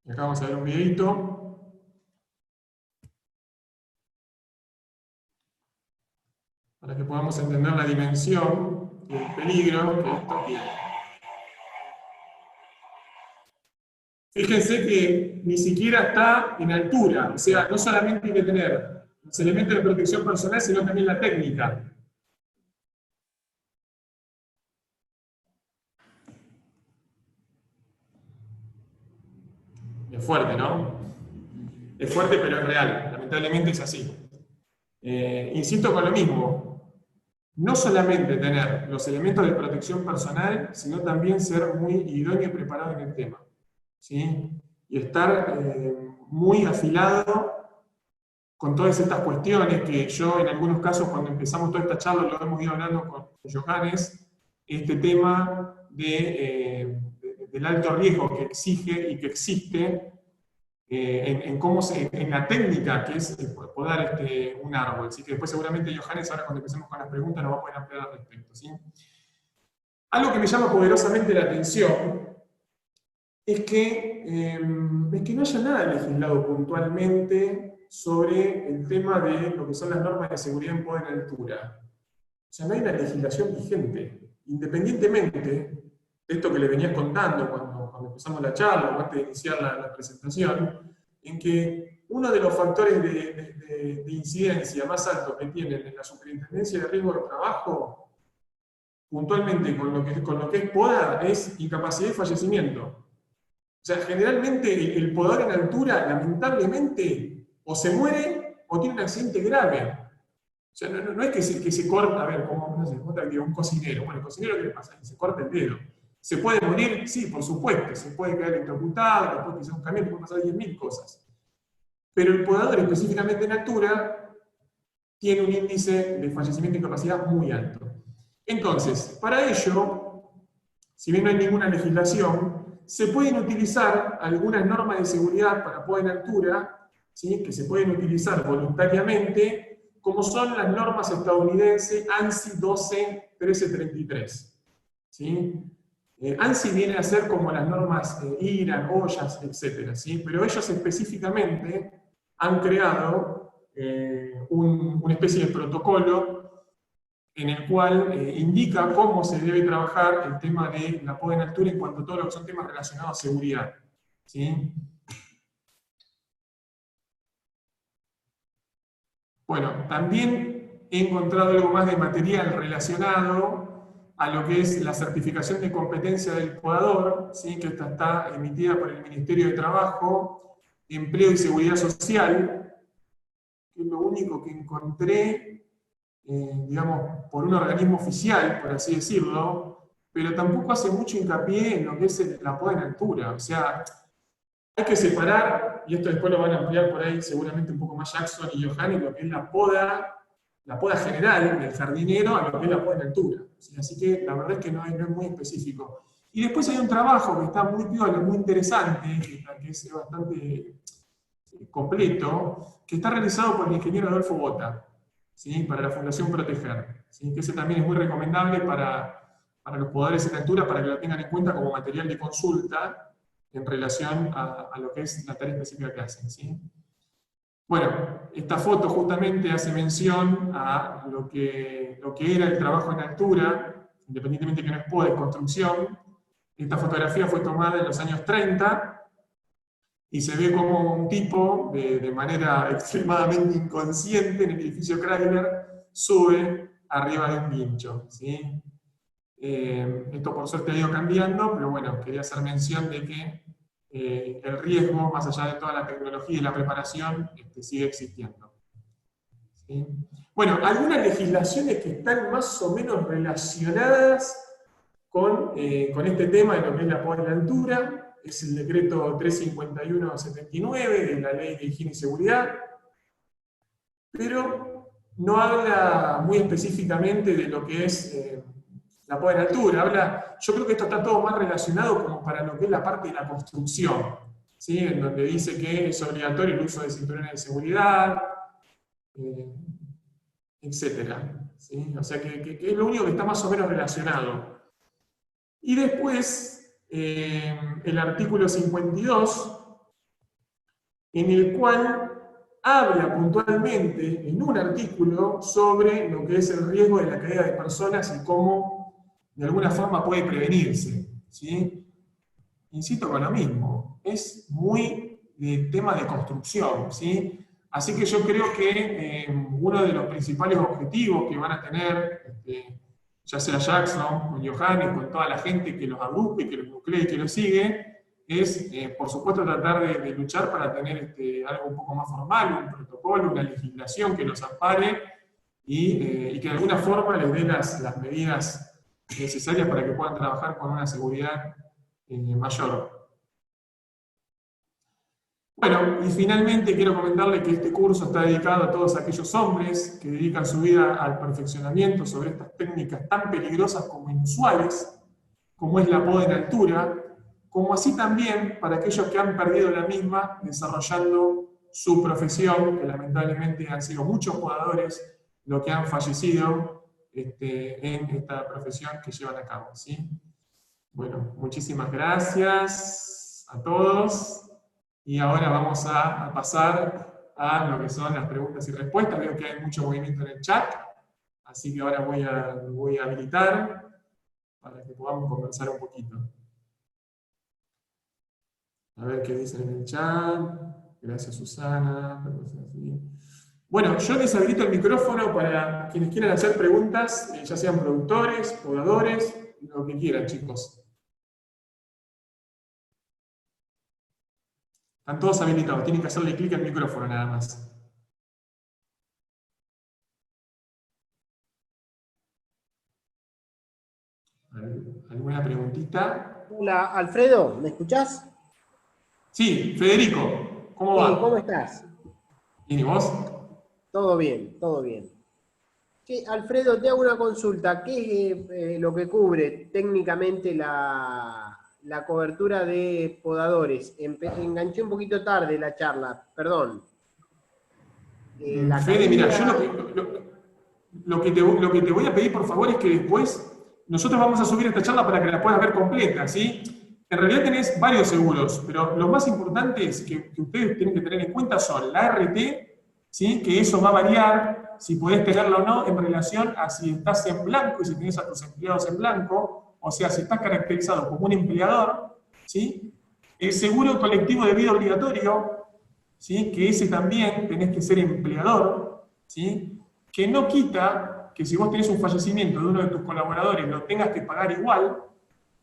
Acá vamos a ver un videito. Para que podamos entender la dimensión y el peligro que esto tiene. Fíjense que ni siquiera está en altura, o sea, no solamente hay que tener los elementos de protección personal, sino también la técnica. Es fuerte, ¿no? Es fuerte, pero es real. Lamentablemente es así. Insisto con lo mismo. No solamente tener los elementos de protección personal, sino también ser muy idóneo y preparado en el tema, ¿sí? Y estar muy afilado con todas estas cuestiones que yo en algunos casos cuando empezamos toda esta charla lo hemos ido hablando con Johannes, este tema del alto riesgo que exige y que existe en la técnica que es podar un árbol. Así que después seguramente Johannes, ahora cuando empecemos con las preguntas, nos va a poder ampliar al respecto, ¿sí? Algo que me llama poderosamente la atención es que no haya nada legislado puntualmente sobre el tema de lo que son las normas de seguridad en poda en altura. O sea, no hay una legislación vigente, independientemente de esto que les venía contando cuando empezamos la charla o antes de iniciar la presentación, en que uno de los factores de incidencia más altos que tienen en la Superintendencia de Riesgo de Trabajo, puntualmente con lo que es poda, es incapacidad y fallecimiento. O sea, generalmente el podador en altura, lamentablemente, o se muere o tiene un accidente grave. O sea, no es que se corta, a ver, como, no sé, un cocinero. Bueno, el cocinero, ¿qué le pasa? Se corta el dedo. ¿Se puede morir? Sí, por supuesto. Se puede quedar electrocutado, le puede pisar un camión, le puede pasar 10.000 cosas. Pero el podador, específicamente en altura, tiene un índice de fallecimiento e incapacidad muy alto. Entonces, para ello, si bien no hay ninguna legislación, se pueden utilizar algunas normas de seguridad para poda en altura, ¿sí? Que se pueden utilizar voluntariamente, como son las normas estadounidenses ANSI 12-1333. ¿Sí? ANSI viene a ser como las normas IRAN, OJAS, etc. ¿Sí? Pero ellos específicamente han creado una especie de protocolo en el cual indica cómo se debe trabajar el tema de la poda en altura en cuanto a todo lo que son temas relacionados a seguridad. ¿Sí? Bueno, también he encontrado algo más de material relacionado a lo que es la certificación de competencia del podador, ¿sí? Que esta está emitida por el Ministerio de Trabajo, Empleo y Seguridad Social, que es lo único que encontré, digamos, por un organismo oficial, por así decirlo, pero tampoco hace mucho hincapié en lo que es la poda en altura. O sea, hay que separar, y esto después lo van a ampliar por ahí seguramente un poco más Jackson y Johannes, lo que es la poda general del jardinero a lo que es la poda en altura. ¿Sí? Así que la verdad es que no es muy específico. Y después hay un trabajo que está muy piola, muy interesante, que es bastante completo, que está realizado por el ingeniero Adolfo Bota, ¿sí? Para la Fundación Proteger, ¿sí? Que ese también es muy recomendable para los podadores en altura, para que lo tengan en cuenta como material de consulta en relación a lo que es la tarea específica que hacen. ¿Sí? Bueno, esta foto justamente hace mención a lo que era el trabajo en altura independientemente que no es poda, es construcción. Esta fotografía fue tomada en los años 30, y se ve como un tipo, de manera extremadamente inconsciente, en el edificio Chrysler, sube arriba de un guincho, ¿sí? Esto por suerte ha ido cambiando, pero bueno, quería hacer mención de que el riesgo, más allá de toda la tecnología y la preparación, sigue existiendo. ¿Sí? Bueno, algunas legislaciones que están más o menos relacionadas con este tema de lo que es la poda en la altura, es el decreto 351/79 de la Ley de Higiene y Seguridad, pero no habla muy específicamente de lo que es la poda en altura. Yo creo que esto está todo más relacionado como para lo que es la parte de la construcción, ¿sí? En donde dice que es obligatorio el uso de cinturones de seguridad, etcétera, ¿sí? O sea que es lo único que está más o menos relacionado. Y después, el artículo 52, en el cual habla puntualmente en un artículo sobre lo que es el riesgo de la caída de personas y cómo de alguna forma puede prevenirse, ¿sí? Insisto con lo mismo, es muy tema de construcción, ¿sí? Así que yo creo que uno de los principales objetivos que van a tener, ya sea Jackson, con Johannes, con toda la gente que los agrupe, que los nuclee y que los sigue, es, por supuesto, tratar de luchar para tener algo un poco más formal, un protocolo, una legislación que los ampare y que de alguna forma les dé las medidas necesarias para que puedan trabajar con una seguridad mayor. Bueno, y finalmente quiero comentarle que este curso está dedicado a todos aquellos hombres que dedican su vida al perfeccionamiento sobre estas técnicas tan peligrosas como inusuales, como es la poda en altura, como así también para aquellos que han perdido la misma desarrollando su profesión, que lamentablemente han sido muchos podadores los que han fallecido en esta profesión que llevan a cabo, ¿sí? Bueno, muchísimas gracias a todos. Y ahora vamos a pasar a lo que son las preguntas y respuestas. Veo que hay mucho movimiento en el chat, así que ahora voy a habilitar para que podamos conversar un poquito. A ver qué dicen en el chat. Gracias, Susana. Bueno, yo les habilito el micrófono para quienes quieran hacer preguntas, ya sean productores, podadores, lo que quieran, chicos. Están todos habilitados, tienen que hacerle clic al micrófono nada más. ¿Alguna preguntita? Hola, Alfredo, ¿me escuchás? Sí, Federico, ¿cómo va? ¿Cómo estás? ¿Bien y vos? Todo bien, todo bien. Sí, Alfredo, te hago una consulta. ¿Qué es lo que cubre técnicamente la cobertura de podadores? Enganché un poquito tarde la charla, perdón. Fede, mira, yo lo que te voy a pedir, por favor, es que después nosotros vamos a subir esta charla para que la puedas ver completa, ¿sí? En realidad tenés varios seguros, pero lo más importante es que ustedes tienen que tener en cuenta son la RT, ¿sí? Que eso va a variar, si podés tenerla o no, en relación a si estás en blanco y si tenés a tus empleados en blanco, o sea, si estás caracterizado como un empleador, ¿sí? El seguro colectivo de vida obligatorio, ¿sí? Que ese también tenés que ser empleador, ¿sí? Que no quita que si vos tenés un fallecimiento de uno de tus colaboradores lo tengas que pagar igual,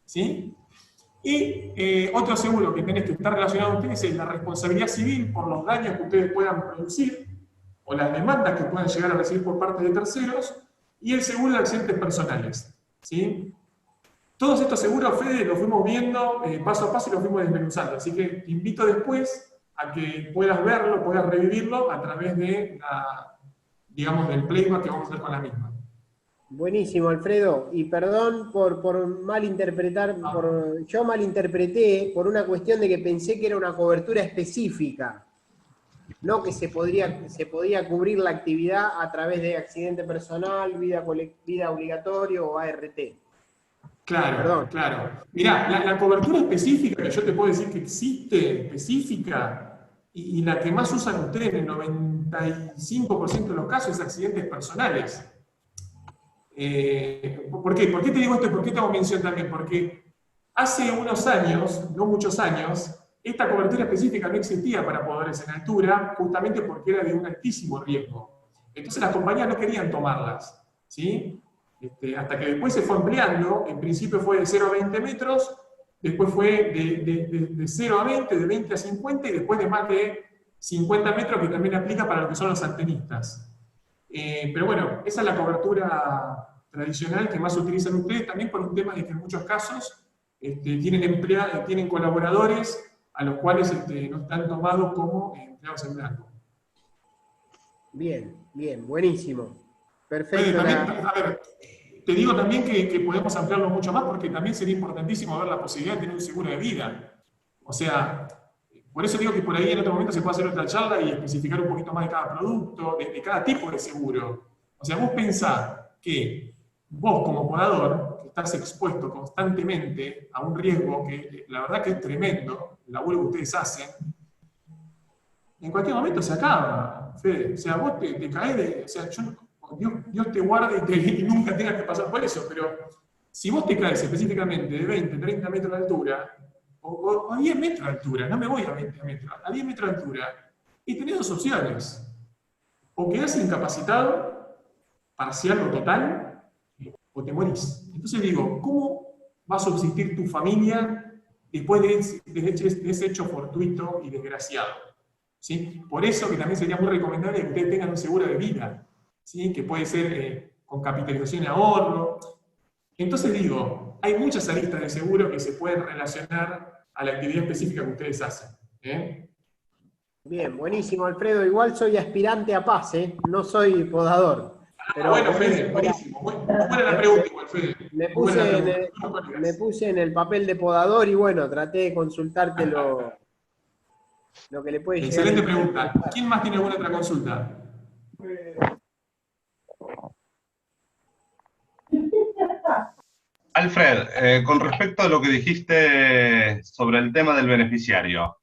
¿sí? Y otro seguro que tenés que estar relacionado a ustedes es la responsabilidad civil por los daños que ustedes puedan producir o las demandas que puedan llegar a recibir por parte de terceros, y el seguro de accidentes personales, ¿sí? Todos estos seguros, Fede, los fuimos viendo paso a paso y los fuimos desmenuzando, así que te invito después a que puedas verlo, puedas revivirlo a través de digamos, del playback que vamos a hacer con la misma. Buenísimo, Alfredo. Y perdón por malinterpretar, yo malinterpreté por una cuestión de que pensé que era una cobertura específica. No que se podía cubrir la actividad a través de accidente personal, vida obligatorio o ART. Claro, Perdón. claro. Mirá, la cobertura específica que yo te puedo decir que existe, específica, y la que más usan ustedes en el 95% de los casos es accidentes personales. ¿Por qué? ¿Por qué te digo esto y por qué te hago mención también? Porque hace unos años, no muchos años, esta cobertura específica no existía para podadores en altura, justamente porque era de un altísimo riesgo. Entonces las compañías no querían tomarlas, ¿sí? Hasta que después se fue ampliando, en principio fue de 0 a 20 metros, después fue de 0 a 20, de 20 a 50 y después de más de 50 metros que también aplica para lo que son los antenistas. Pero bueno, esa es la cobertura tradicional que más utilizan ustedes, también por un tema de que en muchos casos tienen colaboradores a los cuales no están tomados como empleados en blanco. Bien, bien, buenísimo. Perfecto. También, a ver, te digo también que podemos ampliarlo mucho más porque también sería importantísimo ver la posibilidad de tener un seguro de vida. O sea, por eso digo que por ahí en otro momento se puede hacer otra charla y especificar un poquito más de cada producto, de cada tipo de seguro. O sea, vos pensás que vos como podador, que estás expuesto constantemente a un riesgo que la verdad que es tremendo, el laburo que ustedes hacen, en cualquier momento se acaba, Fede. O sea, vos te caes de... O sea, Dios te guarde y nunca tengas que pasar por eso, pero si vos te caes específicamente de 20, 30 metros de altura, o a 10 metros de altura, no me voy a 20 metros, a 10 metros de altura, y tenés dos opciones. O quedás incapacitado, parcial o total, o te morís. Entonces digo, ¿cómo va a subsistir tu familia después de ese hecho fortuito y desgraciado? ¿Sí? Por eso que también sería muy recomendable que ustedes tengan un seguro de vida, ¿sí? Que puede ser con capitalización y ahorro. Entonces digo, hay muchas aristas de seguro que se pueden relacionar a la actividad específica que ustedes hacen. Bien, buenísimo, Alfredo. Igual soy aspirante a pase, no soy podador. Pero bueno, Fede, buenísimo. Muy buena la pregunta, igual, Fede. Me puse en el papel de podador y bueno, traté de consultarte lo que le puede llegar. Excelente pregunta. ¿Quién más tiene alguna otra consulta? Alfred, con respecto a lo que dijiste sobre el tema del beneficiario,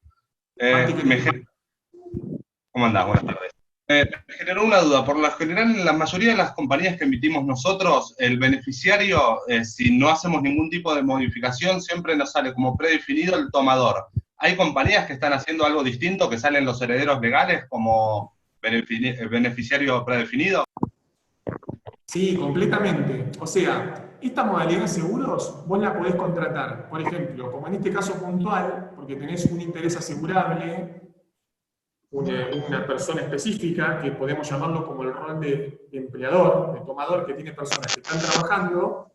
¿cómo andás? Buenas tardes. Me generó una duda. Por lo general, en la mayoría de las compañías que emitimos nosotros, el beneficiario, si no hacemos ningún tipo de modificación, siempre nos sale como predefinido el tomador. ¿Hay compañías que están haciendo algo distinto, que salen los herederos legales como beneficiario predefinido? Sí, completamente. O sea, esta modalidad de seguros vos la podés contratar, por ejemplo, como en este caso puntual, porque tenés un interés asegurable, una persona específica, que podemos llamarlo como el rol de empleador, de tomador, que tiene personas que están trabajando,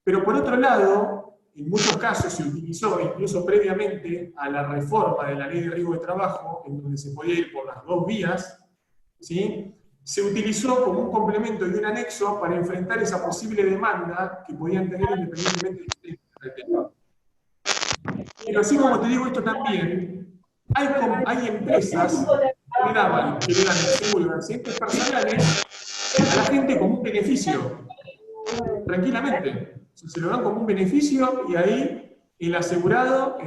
pero por otro lado, en muchos casos se utilizó, incluso previamente a la reforma de la Ley de Riesgo de Trabajo, en donde se podía ir por las dos vías, ¿sí? Se utilizó como un complemento y un anexo para enfrentar esa posible demanda que podían tener independientemente del tema. Pero así como te digo esto también, hay empresas que le dan el seguro de accidentes personales a la gente como un beneficio, tranquilamente. Se lo dan como un beneficio y ahí el asegurado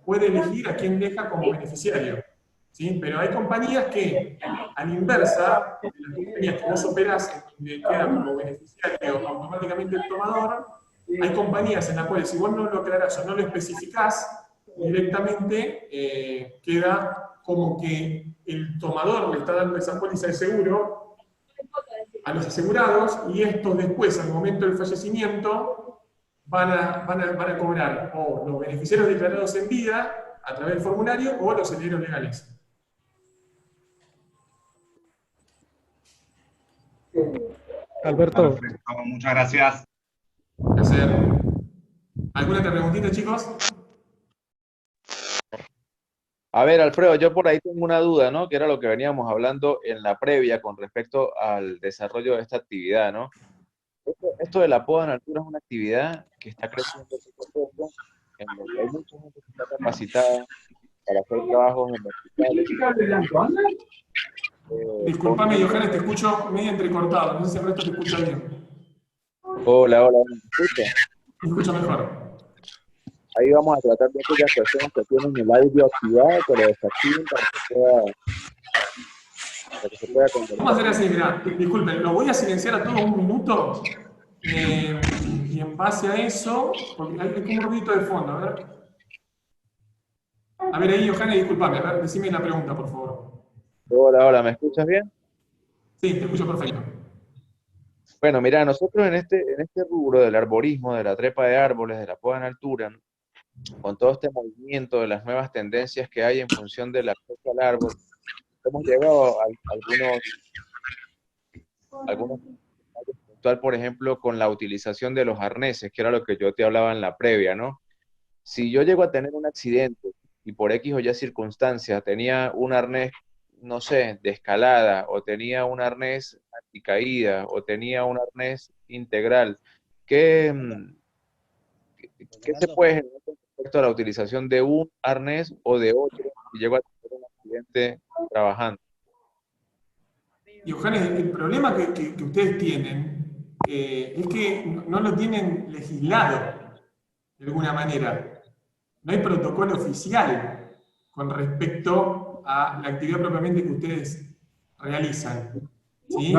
puede elegir a quién deja como beneficiario. ¿Sí? Pero hay compañías que, a la inversa, de las compañías que vos operás, en donde queda como beneficiario automáticamente el tomador, hay compañías en las cuales, si vos no lo aclarás o no lo especificás, directamente queda como que el tomador le está dando esa póliza de seguro a los asegurados y estos después, al momento del fallecimiento, van a cobrar o los beneficiarios declarados en vida a través del formulario o los herederos legales. Alberto. Perfecto, muchas gracias. Placer. ¿Alguna otra preguntita, chicos? A ver, Alfredo, yo por ahí tengo una duda, ¿no? Que era lo que veníamos hablando en la previa con respecto al desarrollo de esta actividad, ¿no? Esto de la poda en altura es una actividad que está creciendo poco a poco, en donde hay mucha gente que está capacitada para hacer trabajos en hospitales. Disculpame, Johannes, te escucho medio entrecortado, no sé si el resto te escucha bien. Hola, ¿me escucha? Me escucha mejor. Ahí vamos a tratar de aquellas personas que tienen el audio activado, pero desactiven para que pueda para que se pueda Vamos a conversar. hacer así, mirá, disculpen, lo voy a silenciar a todos un minuto, y en base a eso, porque hay como un ruido de fondo, a ver ahí, Johanna, disculpame, a ver, decime la pregunta, por favor. Hola, hola, ¿me escuchas bien? Sí, te escucho perfecto. Bueno, mira, nosotros en este rubro del arborismo, de la trepa de árboles, de la poda en altura, con todo este movimiento de las nuevas tendencias que hay en función del acceso al árbol, hemos llegado a algunos puntual, por ejemplo, con la utilización de los arneses, que era lo que yo te hablaba en la previa, ¿no? Si yo llego a tener un accidente y por X o Y circunstancia tenía un arnés, no sé, de escalada, o tenía un arnés anticaída, o tenía un arnés integral, ¿qué, qué se puede generar con respecto a la utilización de un arnés o de otro si llego a tener un accidente trabajando? Y Johannes, el problema que ustedes tienen es que no lo tienen legislado de alguna manera. No hay protocolo oficial con respecto a la actividad propiamente que ustedes realizan. ¿Sí?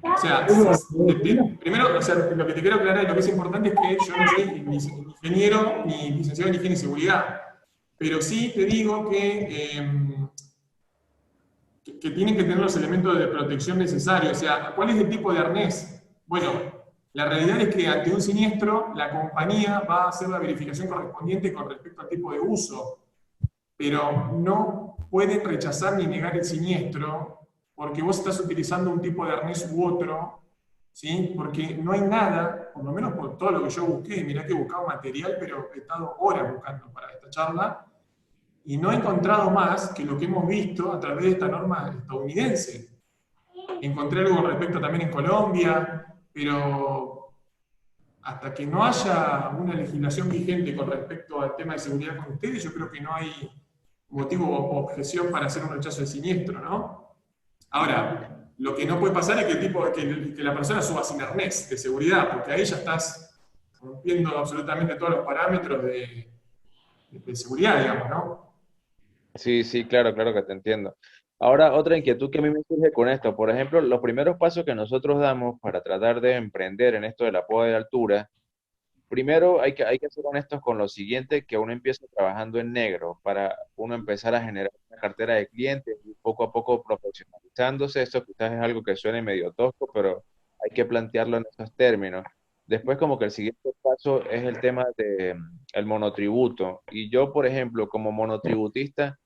O sea, primero, o sea, lo que te quiero aclarar y lo que es importante es que yo no soy ni ingeniero ni licenciado en higiene y seguridad. Pero sí te digo que tienen que tener los elementos de protección necesarios. O sea, ¿cuál es el tipo de arnés? Bueno, la realidad es que ante un siniestro, la compañía va a hacer la verificación correspondiente con respecto al tipo de uso, pero no pueden rechazar ni negar el siniestro porque vos estás utilizando un tipo de arnés u otro, ¿sí? Porque no hay nada, por lo menos por todo lo que yo busqué, mirá que he buscado material, pero he estado horas buscando para esta charla, y no he encontrado más que lo que hemos visto a través de esta norma estadounidense. Encontré algo con respecto también en Colombia, pero hasta que no haya una legislación vigente con respecto al tema de seguridad con ustedes, yo creo que no hay motivo o objeción para hacer un rechazo de siniestro, ¿no? Ahora, lo que no puede pasar es que la persona suba sin arnés de seguridad, porque ahí ya estás rompiendo absolutamente todos los parámetros de seguridad, digamos, ¿no? Sí, sí, claro, claro que te entiendo. Ahora, otra inquietud que a mí me surge con esto, por ejemplo, los primeros pasos que nosotros damos para tratar de emprender en esto de la poda de altura. Primero hay que ser honestos con lo siguiente, que uno empieza trabajando en negro para uno empezar a generar una cartera de clientes y poco a poco profesionalizándose. Esto quizás es algo que suene medio tosco, pero hay que plantearlo en esos términos. Después como que el siguiente paso es el tema de el monotributo. Y yo, por ejemplo, como monotributista,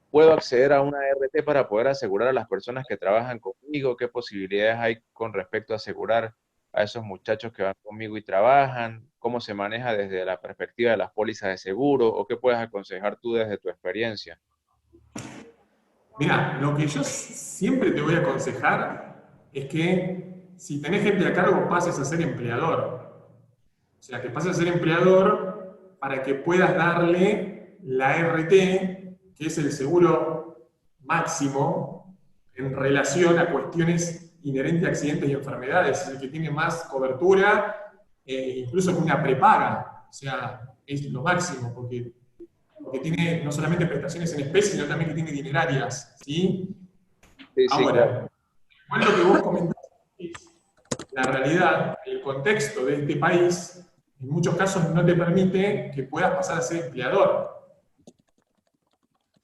puedo acceder a una RT para poder asegurar a las personas que trabajan conmigo, qué posibilidades hay con respecto a asegurar a esos muchachos que van conmigo y trabajan, cómo se maneja desde la perspectiva de las pólizas de seguro, o qué puedes aconsejar tú desde tu experiencia. Mira, lo que yo siempre te voy a aconsejar es que si tenés gente a cargo pases a ser empleador. O sea, que pases a ser empleador para que puedas darle la RT, que es el seguro máximo en relación a cuestiones inherentes a accidentes y enfermedades. Es el que tiene más cobertura, incluso con una prepaga. O sea, es lo máximo, porque tiene no solamente prestaciones en especie, sino también que tiene dinerarias, ¿sí? Sí, sí, claro. Ahora, igual lo que vos comentaste es la realidad, el contexto de este país, en muchos casos no te permite que puedas pasar a ser empleador,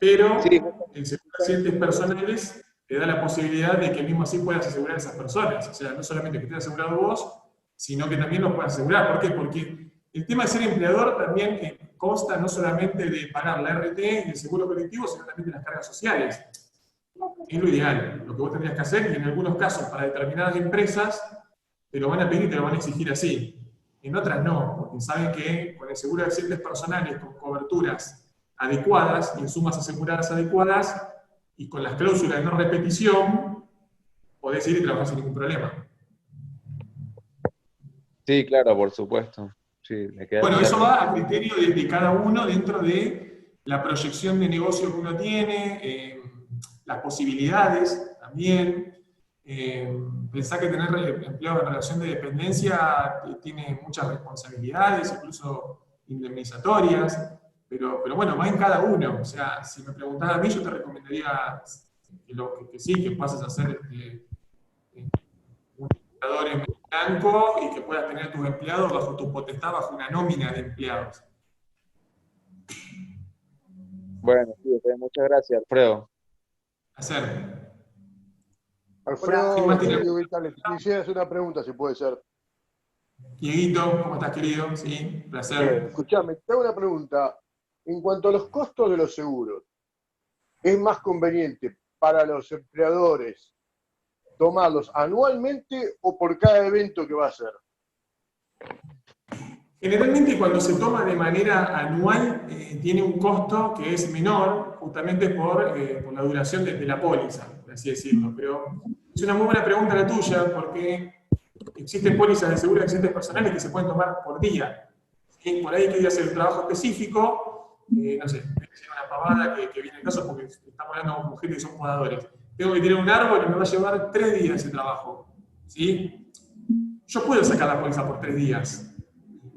Sí, pero el seguro de accidentes personales te da la posibilidad de que mismo así puedas asegurar a esas personas, o sea, no solamente que estés asegurado vos, sino que también los puedas asegurar. ¿Por qué? Porque el tema de ser empleador también consta no solamente de pagar la RT y el seguro colectivo, sino también de las cargas sociales. Es lo ideal, lo que vos tendrías que hacer, y en algunos casos para determinadas empresas te lo van a pedir y te lo van a exigir así. En otras no, porque saben que con el seguro de accidentes personales, con coberturas adecuadas, y en sumas aseguradas adecuadas, y con las cláusulas de no repetición, podés ir y trabajar sin ningún problema. sí, claro, por supuesto. Sí, me queda Bueno, eso claro. va a criterio de cada uno dentro de la proyección de negocio que uno tiene, las posibilidades también. Pensá que tener empleo en relación de dependencia tiene muchas responsabilidades, incluso indemnizatorias, pero bueno, va en cada uno. O sea, si me preguntás a mí, yo te recomendaría que sí, que pases a ser un empleador en blanco y que puedas tener a tus empleados bajo tu potestad, bajo una nómina de empleados. Bueno, sí, muchas gracias, Alfredo. Hacer. Alfredo, ¿Quién más tiene? quisiera hacer una pregunta, si puede ser. Dieguito, ¿cómo estás, querido? Sí, placer. Escuchame, te hago una pregunta. En cuanto a los costos de los seguros, ¿es más conveniente para los empleadores tomarlos anualmente o por cada evento que va a ser? Generalmente cuando se toma de manera anual tiene un costo que es menor, justamente por la duración de la póliza, por así decirlo. Pero es una muy buena pregunta la tuya, porque existen pólizas de seguro de accidentes personales que se pueden tomar por día. ¿Sí? Por ahí hay que ir a hacer un trabajo específico, no sé, tengo que decir una pavada que viene el caso porque estamos hablando con gente que son podadores. Tengo que tirar un árbol y me va a llevar 3 días ese trabajo. ¿Sí? Yo puedo sacar la póliza por 3 días.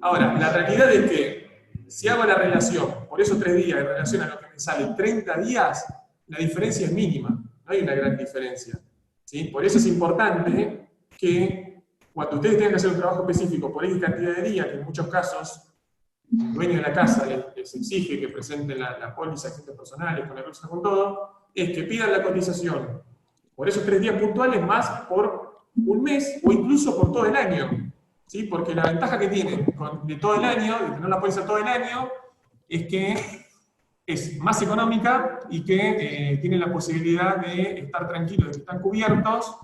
Ahora, la realidad es que si hago la relación por esos 3 días en relación a lo que me sale 30 días, la diferencia es mínima. No hay una gran diferencia. ¿Sí? Por eso es importante que cuando ustedes tengan que hacer un trabajo específico por X cantidad de días, que en muchos casos el dueño de la casa les exige que presenten la póliza de accidentes personales, con la cláusula con todo, es que pidan la cotización por esos 3 días puntuales más por un mes o incluso por todo el año. ¿Sí? Porque la ventaja que tienen de todo el año, de tener la póliza todo el año, es que es más económica y que tienen la posibilidad de estar tranquilos, de que están cubiertos,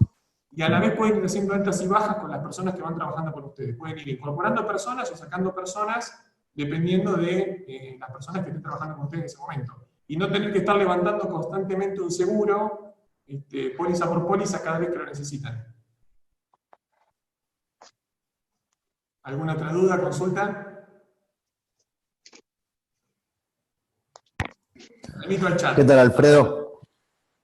y a la vez pueden ir haciendo altas y bajas con las personas que van trabajando con ustedes. Pueden ir incorporando personas o sacando personas, dependiendo de las personas que estén trabajando con ustedes en ese momento. Y no tener que estar levantando constantemente un seguro, póliza por póliza, cada vez que lo necesitan. ¿Alguna otra duda, consulta? Remito al chat. ¿Qué tal, Alfredo?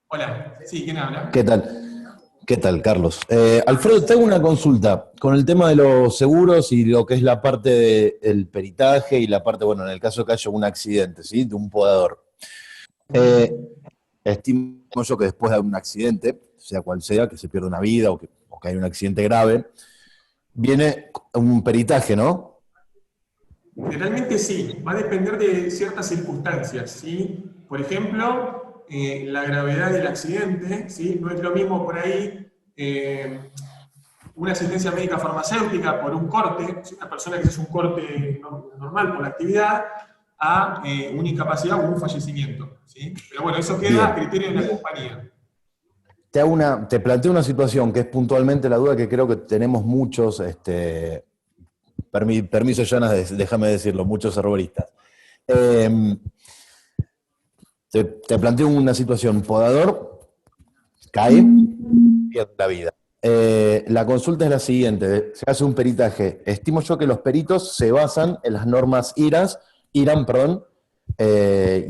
Hola, sí, ¿quién habla? ¿Qué tal? ¿Qué tal, Carlos? Alfredo, te hago una consulta con el tema de los seguros y lo que es la parte del peritaje y la parte, bueno, en el caso que haya un accidente, ¿sí? De un podador. Estimo yo que después de un accidente, sea cual sea, que se pierda una vida o que hay un accidente grave, viene un peritaje, ¿no? Generalmente sí, va a depender de ciertas circunstancias, ¿sí? Por ejemplo, la gravedad del accidente, ¿sí? No es lo mismo por ahí una asistencia médica farmacéutica por un corte, ¿sí? Una persona que hace un corte normal por la actividad, a una incapacidad o un fallecimiento, ¿sí? Pero bueno, eso queda a criterio de la compañía. Te planteo una situación que es puntualmente la duda que creo que tenemos muchos, permiso, Jonas, déjame decirlo, muchos herboristas. Te planteo una situación, podador, cae, pierde la vida. La consulta es la siguiente, se hace un peritaje. Estimo yo que los peritos se basan en las normas IRAN, y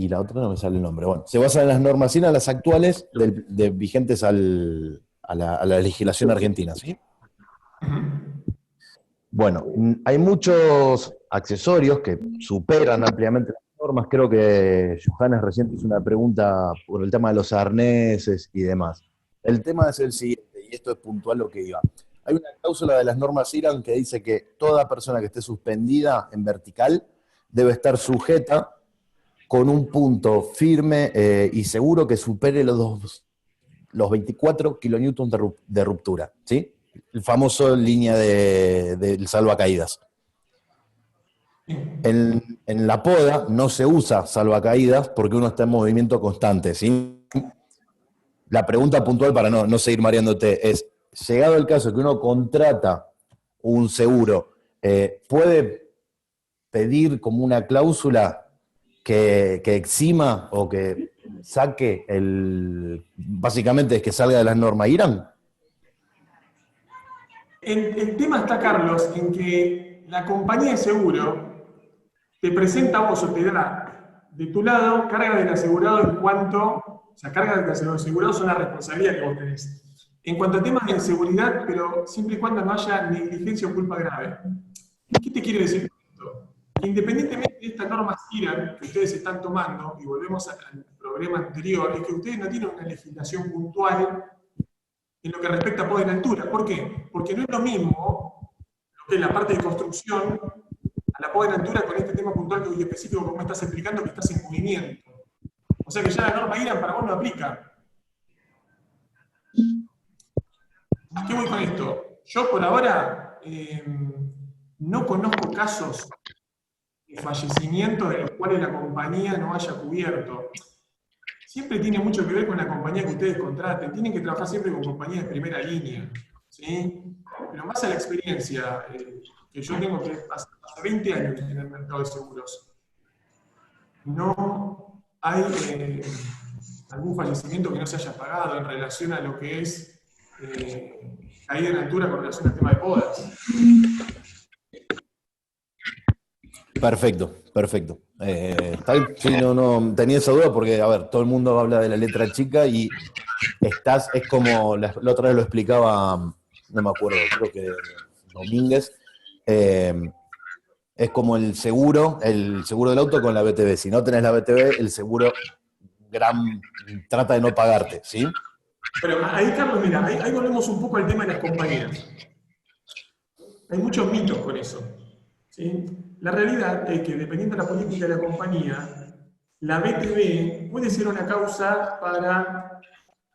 la otra no me sale el nombre. Bueno, se basan en las normas IRAN, las actuales, vigentes a la legislación argentina, ¿sí? Bueno, hay muchos accesorios que superan ampliamente las normas. Creo que Johannes recién hizo una pregunta por el tema de los arneses y demás. El tema es el siguiente, y esto es puntual lo que iba. Hay una cláusula de las normas IRAN que dice que toda persona que esté suspendida en vertical debe estar sujeta con un punto firme y seguro que supere los 24 kilonewtons de ruptura, ¿sí? El famoso línea del salvacaídas. En la poda no se usa salvacaídas porque uno está en movimiento constante, ¿sí? La pregunta puntual, para no seguir mareándote, es, llegado el caso que uno contrata un seguro, ¿puede pedir como una cláusula que exima o que saque básicamente es que salga de las normas IRAN? El tema está, Carlos, en que la compañía de seguro te presenta a vos o te da de tu lado carga del asegurado en cuanto, o sea, carga del asegurado son la responsabilidad que vos tenés. En cuanto a temas de inseguridad, pero siempre y cuando no haya negligencia o culpa grave. ¿Qué te quiero decir con esto? Que independientemente de estas normas IRAN que ustedes están tomando, y volvemos al problema anterior, es que ustedes no tienen una legislación puntual en lo que respecta a poda en altura. ¿Por qué? Porque no es lo mismo lo que es la parte de construcción a la poda en altura con este tema puntual y específico como estás explicando, que estás en movimiento. O sea que ya la norma IRAM para vos no aplica. ¿A qué voy con esto? Yo por ahora no conozco casos de fallecimiento de los cuales la compañía no haya cubierto. Siempre tiene mucho que ver con la compañía que ustedes contraten. Tienen que trabajar siempre con compañías de primera línea, ¿sí? Pero más a la experiencia que yo tengo, que hace 20 años en el mercado de seguros, no hay algún fallecimiento que no se haya pagado en relación a lo que es caída en altura con relación al tema de podas. Perfecto, perfecto. ¿Está bien? Sí, no tenía esa duda porque, a ver, todo el mundo habla de la letra chica y es como, la otra vez lo explicaba, no me acuerdo, creo que Domínguez, es como el seguro del auto con la BTV. Si no tenés la BTV, el seguro trata de no pagarte, ¿sí? Pero ahí, Carlos, mira, ahí volvemos un poco al tema de las compañías. Hay muchos mitos con eso, ¿sí? La realidad es que, dependiendo de la política de la compañía, la BTV puede ser una causa para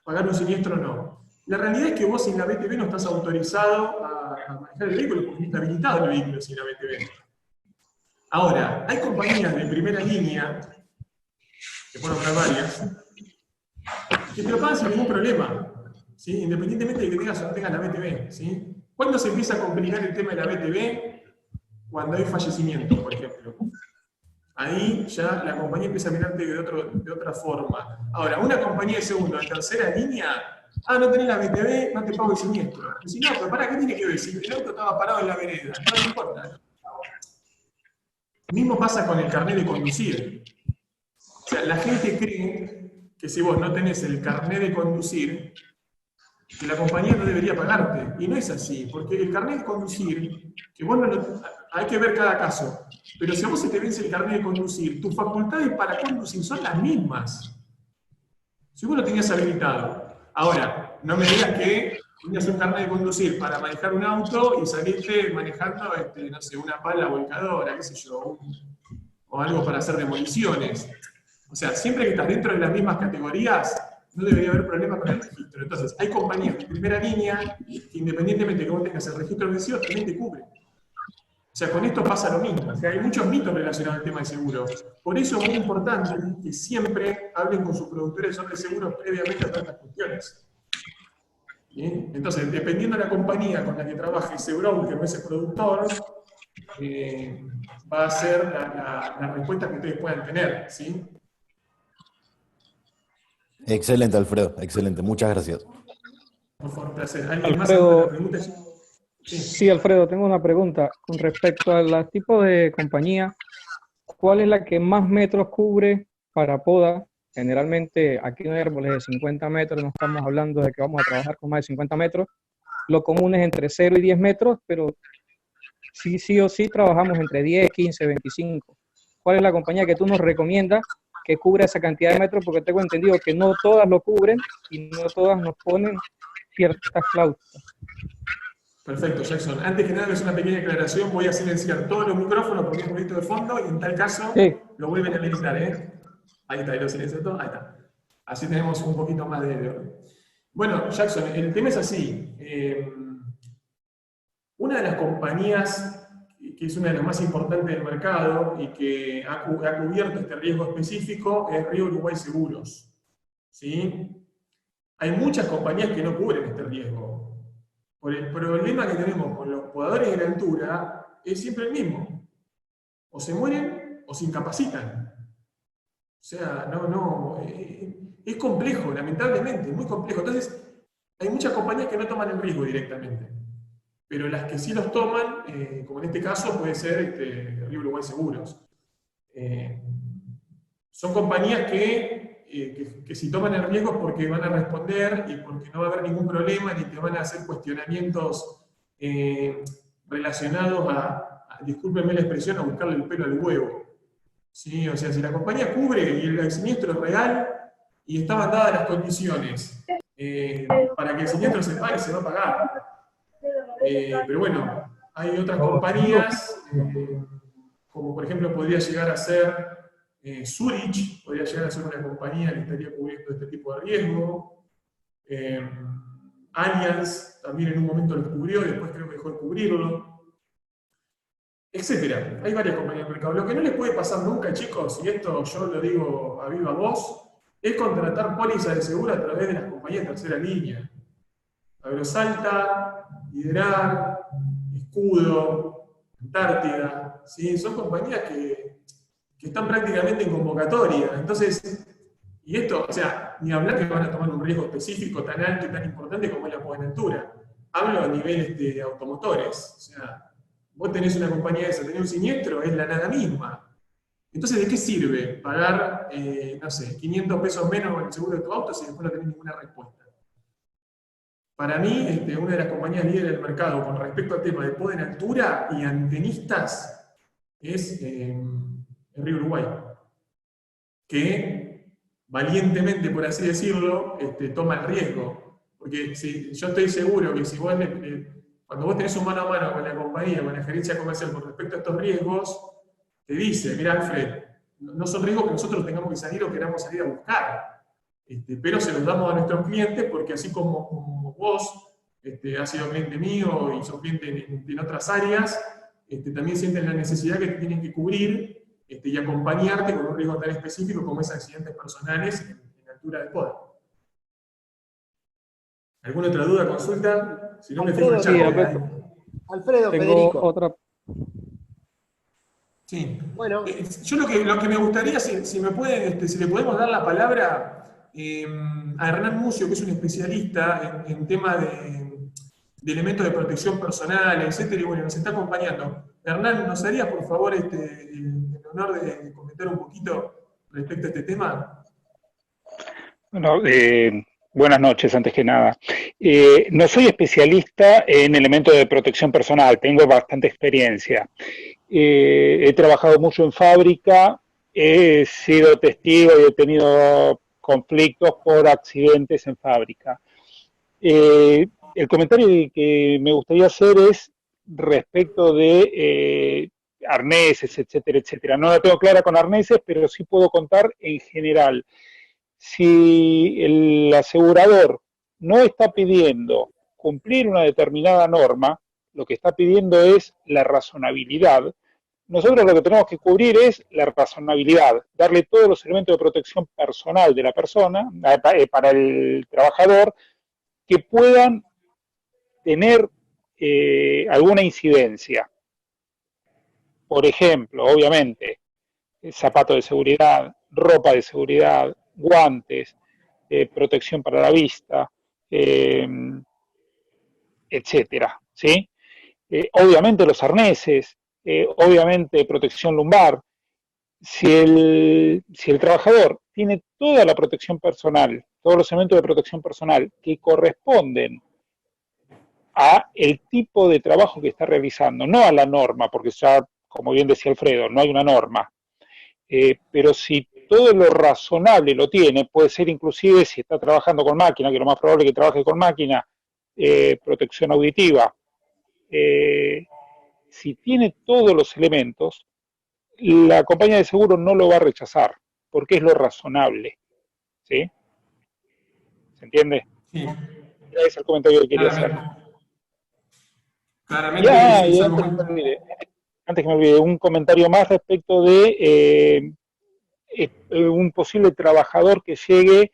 pagar un siniestro o no. La realidad es que vos sin la BTV no estás autorizado a manejar el vehículo porque no está habilitado el vehículo sin la BTV. Ahora, hay compañías de primera línea, que puedo nombrar varias, que te lo pagan sin ningún problema, ¿sí? Independientemente de que tengas o no tengas la BTV, ¿sí? ¿Cuándo se empieza a complicar el tema de la BTV? Cuando hay fallecimiento, por ejemplo. Ahí ya la compañía empieza a mirarte de otra forma. Ahora, una compañía de segunda, de tercera línea, no tenés la BTV, no te pago el siniestro. Si no, pero ¿para qué tiene que ver? Si el auto estaba parado en la vereda, no importa. Mismo pasa con el carnet de conducir. O sea, la gente cree que si vos no tenés el carnet de conducir, que la compañía no debería pagarte. Y no es así, porque el carnet de conducir, que vos hay que ver cada caso, pero si a vos se te vence el carnet de conducir, tus facultades para conducir son las mismas. Si vos lo tenías habilitado. Ahora, no me digas que tenías un carnet de conducir para manejar un auto y saliste manejando, no sé, una pala volcadora, qué sé yo, o algo para hacer demoliciones. O sea, siempre que estás dentro de las mismas categorías, no debería haber problema con el registro. Entonces, hay compañías de primera línea que, independientemente de que vos tengas el registro vencido, también te cubren. O sea, con esto pasa lo mismo. O sea, hay muchos mitos relacionados al tema de seguro. Por eso es muy importante que siempre hablen con sus productores sobre seguros previamente a todas estas cuestiones. ¿Bien? Entonces, dependiendo de la compañía con la que trabaje ese broker o ese productor, va a ser la respuesta que ustedes puedan tener, ¿sí? Excelente, Alfredo, excelente. Muchas gracias. Por favor, un placer. ¿Alguien más Alfredo, alguna pregunta? sí, Alfredo, tengo una pregunta con respecto al tipo de compañía. ¿Cuál es la que más metros cubre para poda? Generalmente aquí en árboles de 50 metros, no estamos hablando de que vamos a trabajar con más de 50 metros. Lo común es entre 0 y 10 metros, pero sí o sí trabajamos entre 10, 15, 25. ¿Cuál es la compañía que tú nos recomiendas que cubra esa cantidad de metros? Porque tengo entendido que no todas lo cubren y no todas nos ponen ciertas cláusulas. Perfecto, Jackson. Antes que nada, es una pequeña aclaración. Voy a silenciar todos los micrófonos porque es un ruido de fondo y en tal caso lo vuelven a habilitar, ¿eh? Ahí está, ahí lo silencio todo. Ahí está. Así tenemos un poquito más de orden. Bueno, Jackson, el tema es así. Una de las compañías que es una de las más importantes del mercado y que ha cubierto este riesgo específico es Río Uruguay Seguros. ¿Sí? Hay muchas compañías que no cubren este riesgo. Por el problema que tenemos con los podadores en altura es siempre el mismo. O se mueren o se incapacitan. O sea, es complejo, lamentablemente, muy complejo. Entonces, hay muchas compañías que no toman el riesgo directamente. Pero las que sí los toman, como en este caso puede ser Río Uruguay Seguros. Son compañías que si toman el riesgo es porque van a responder y porque no va a haber ningún problema ni te van a hacer cuestionamientos relacionados discúlpenme la expresión, a buscarle el pelo al huevo. ¿Sí? O sea, si la compañía cubre y el siniestro es real, y estaban dadas las condiciones para que el siniestro se pague, se va a pagar. Pero bueno, hay otras compañías, como por ejemplo podría llegar a ser Zurich, podría llegar a ser una compañía que estaría cubriendo este tipo de riesgo. Allianz también en un momento lo cubrió, después creo que dejó de cubrirlo. Etcétera. Hay varias compañías del mercado. Lo que no les puede pasar nunca, chicos, y esto yo lo digo a viva voz, es contratar pólizas de seguro a través de las compañías de tercera línea. Agrosalta, Liderar, Escudo, Antártida, ¿sí? Son compañías que están prácticamente en convocatoria. Entonces, y esto, o sea, ni hablar que van a tomar un riesgo específico tan alto y tan importante como es la podaventura. Hablo a nivel de automotores. O sea, vos tenés una compañía de esa, tenés un siniestro, es la nada misma. Entonces, ¿de qué sirve pagar, no sé, 500 pesos menos en el seguro de tu auto si después no tenés ninguna respuesta? Para mí, una de las compañías líderes del mercado con respecto al tema de poda en altura y antenistas es el Río Uruguay, que valientemente, por así decirlo, toma el riesgo. Porque yo estoy seguro que si vos, cuando vos tenés un mano a mano con la compañía, con la gerencia comercial con respecto a estos riesgos, te dice, mira Alfred, no son riesgos que nosotros tengamos que salir o queramos salir a buscar, pero se los damos a nuestros clientes porque así como vos has sido cliente mío y sos cliente en otras áreas, también sienten la necesidad que te tienen que cubrir y acompañarte con un riesgo tan específico como es accidentes personales en altura de poda. ¿Alguna otra duda, consulta? Si no, me fijo el chat. Alfredo, tengo Federico. otra. Sí. Bueno. Yo lo que me gustaría, si me pueden, si le podemos dar la palabra a Hernán Mucio, que es un especialista en tema de elementos de protección personal, etcétera, y bueno, nos está acompañando. Hernán, ¿nos harías, por favor, el honor de comentar un poquito respecto a este tema? Bueno, buenas noches, antes que nada. No soy especialista en elementos de protección personal, tengo bastante experiencia. He trabajado mucho en fábrica, he sido testigo y he tenido conflictos por accidentes en fábrica. El comentario que me gustaría hacer es respecto de arneses, etcétera, etcétera. No la tengo clara con arneses, pero sí puedo contar en general. Si el asegurador no está pidiendo cumplir una determinada norma, lo que está pidiendo es la razonabilidad. Nosotros lo que tenemos que cubrir es la razonabilidad, darle todos los elementos de protección personal de la persona, para el trabajador, que puedan tener alguna incidencia. Por ejemplo, obviamente, zapatos de seguridad, ropa de seguridad, guantes, protección para la vista, etcétera, ¿sí? Obviamente los arneses, obviamente protección lumbar. Si el trabajador tiene toda la protección personal, todos los elementos de protección personal que corresponden a el tipo de trabajo que está realizando, no a la norma, porque ya, como bien decía Alfredo, no hay una norma, pero si todo lo razonable lo tiene, puede ser inclusive si está trabajando con máquina, que lo más probable es que trabaje con máquina, protección auditiva, si tiene todos los elementos, la compañía de seguro no lo va a rechazar, porque es lo razonable, ¿sí? ¿Se entiende? Sí. Ese es el comentario que quería hacer. Claramente. Antes que me olvide, un comentario más respecto de un posible trabajador que llegue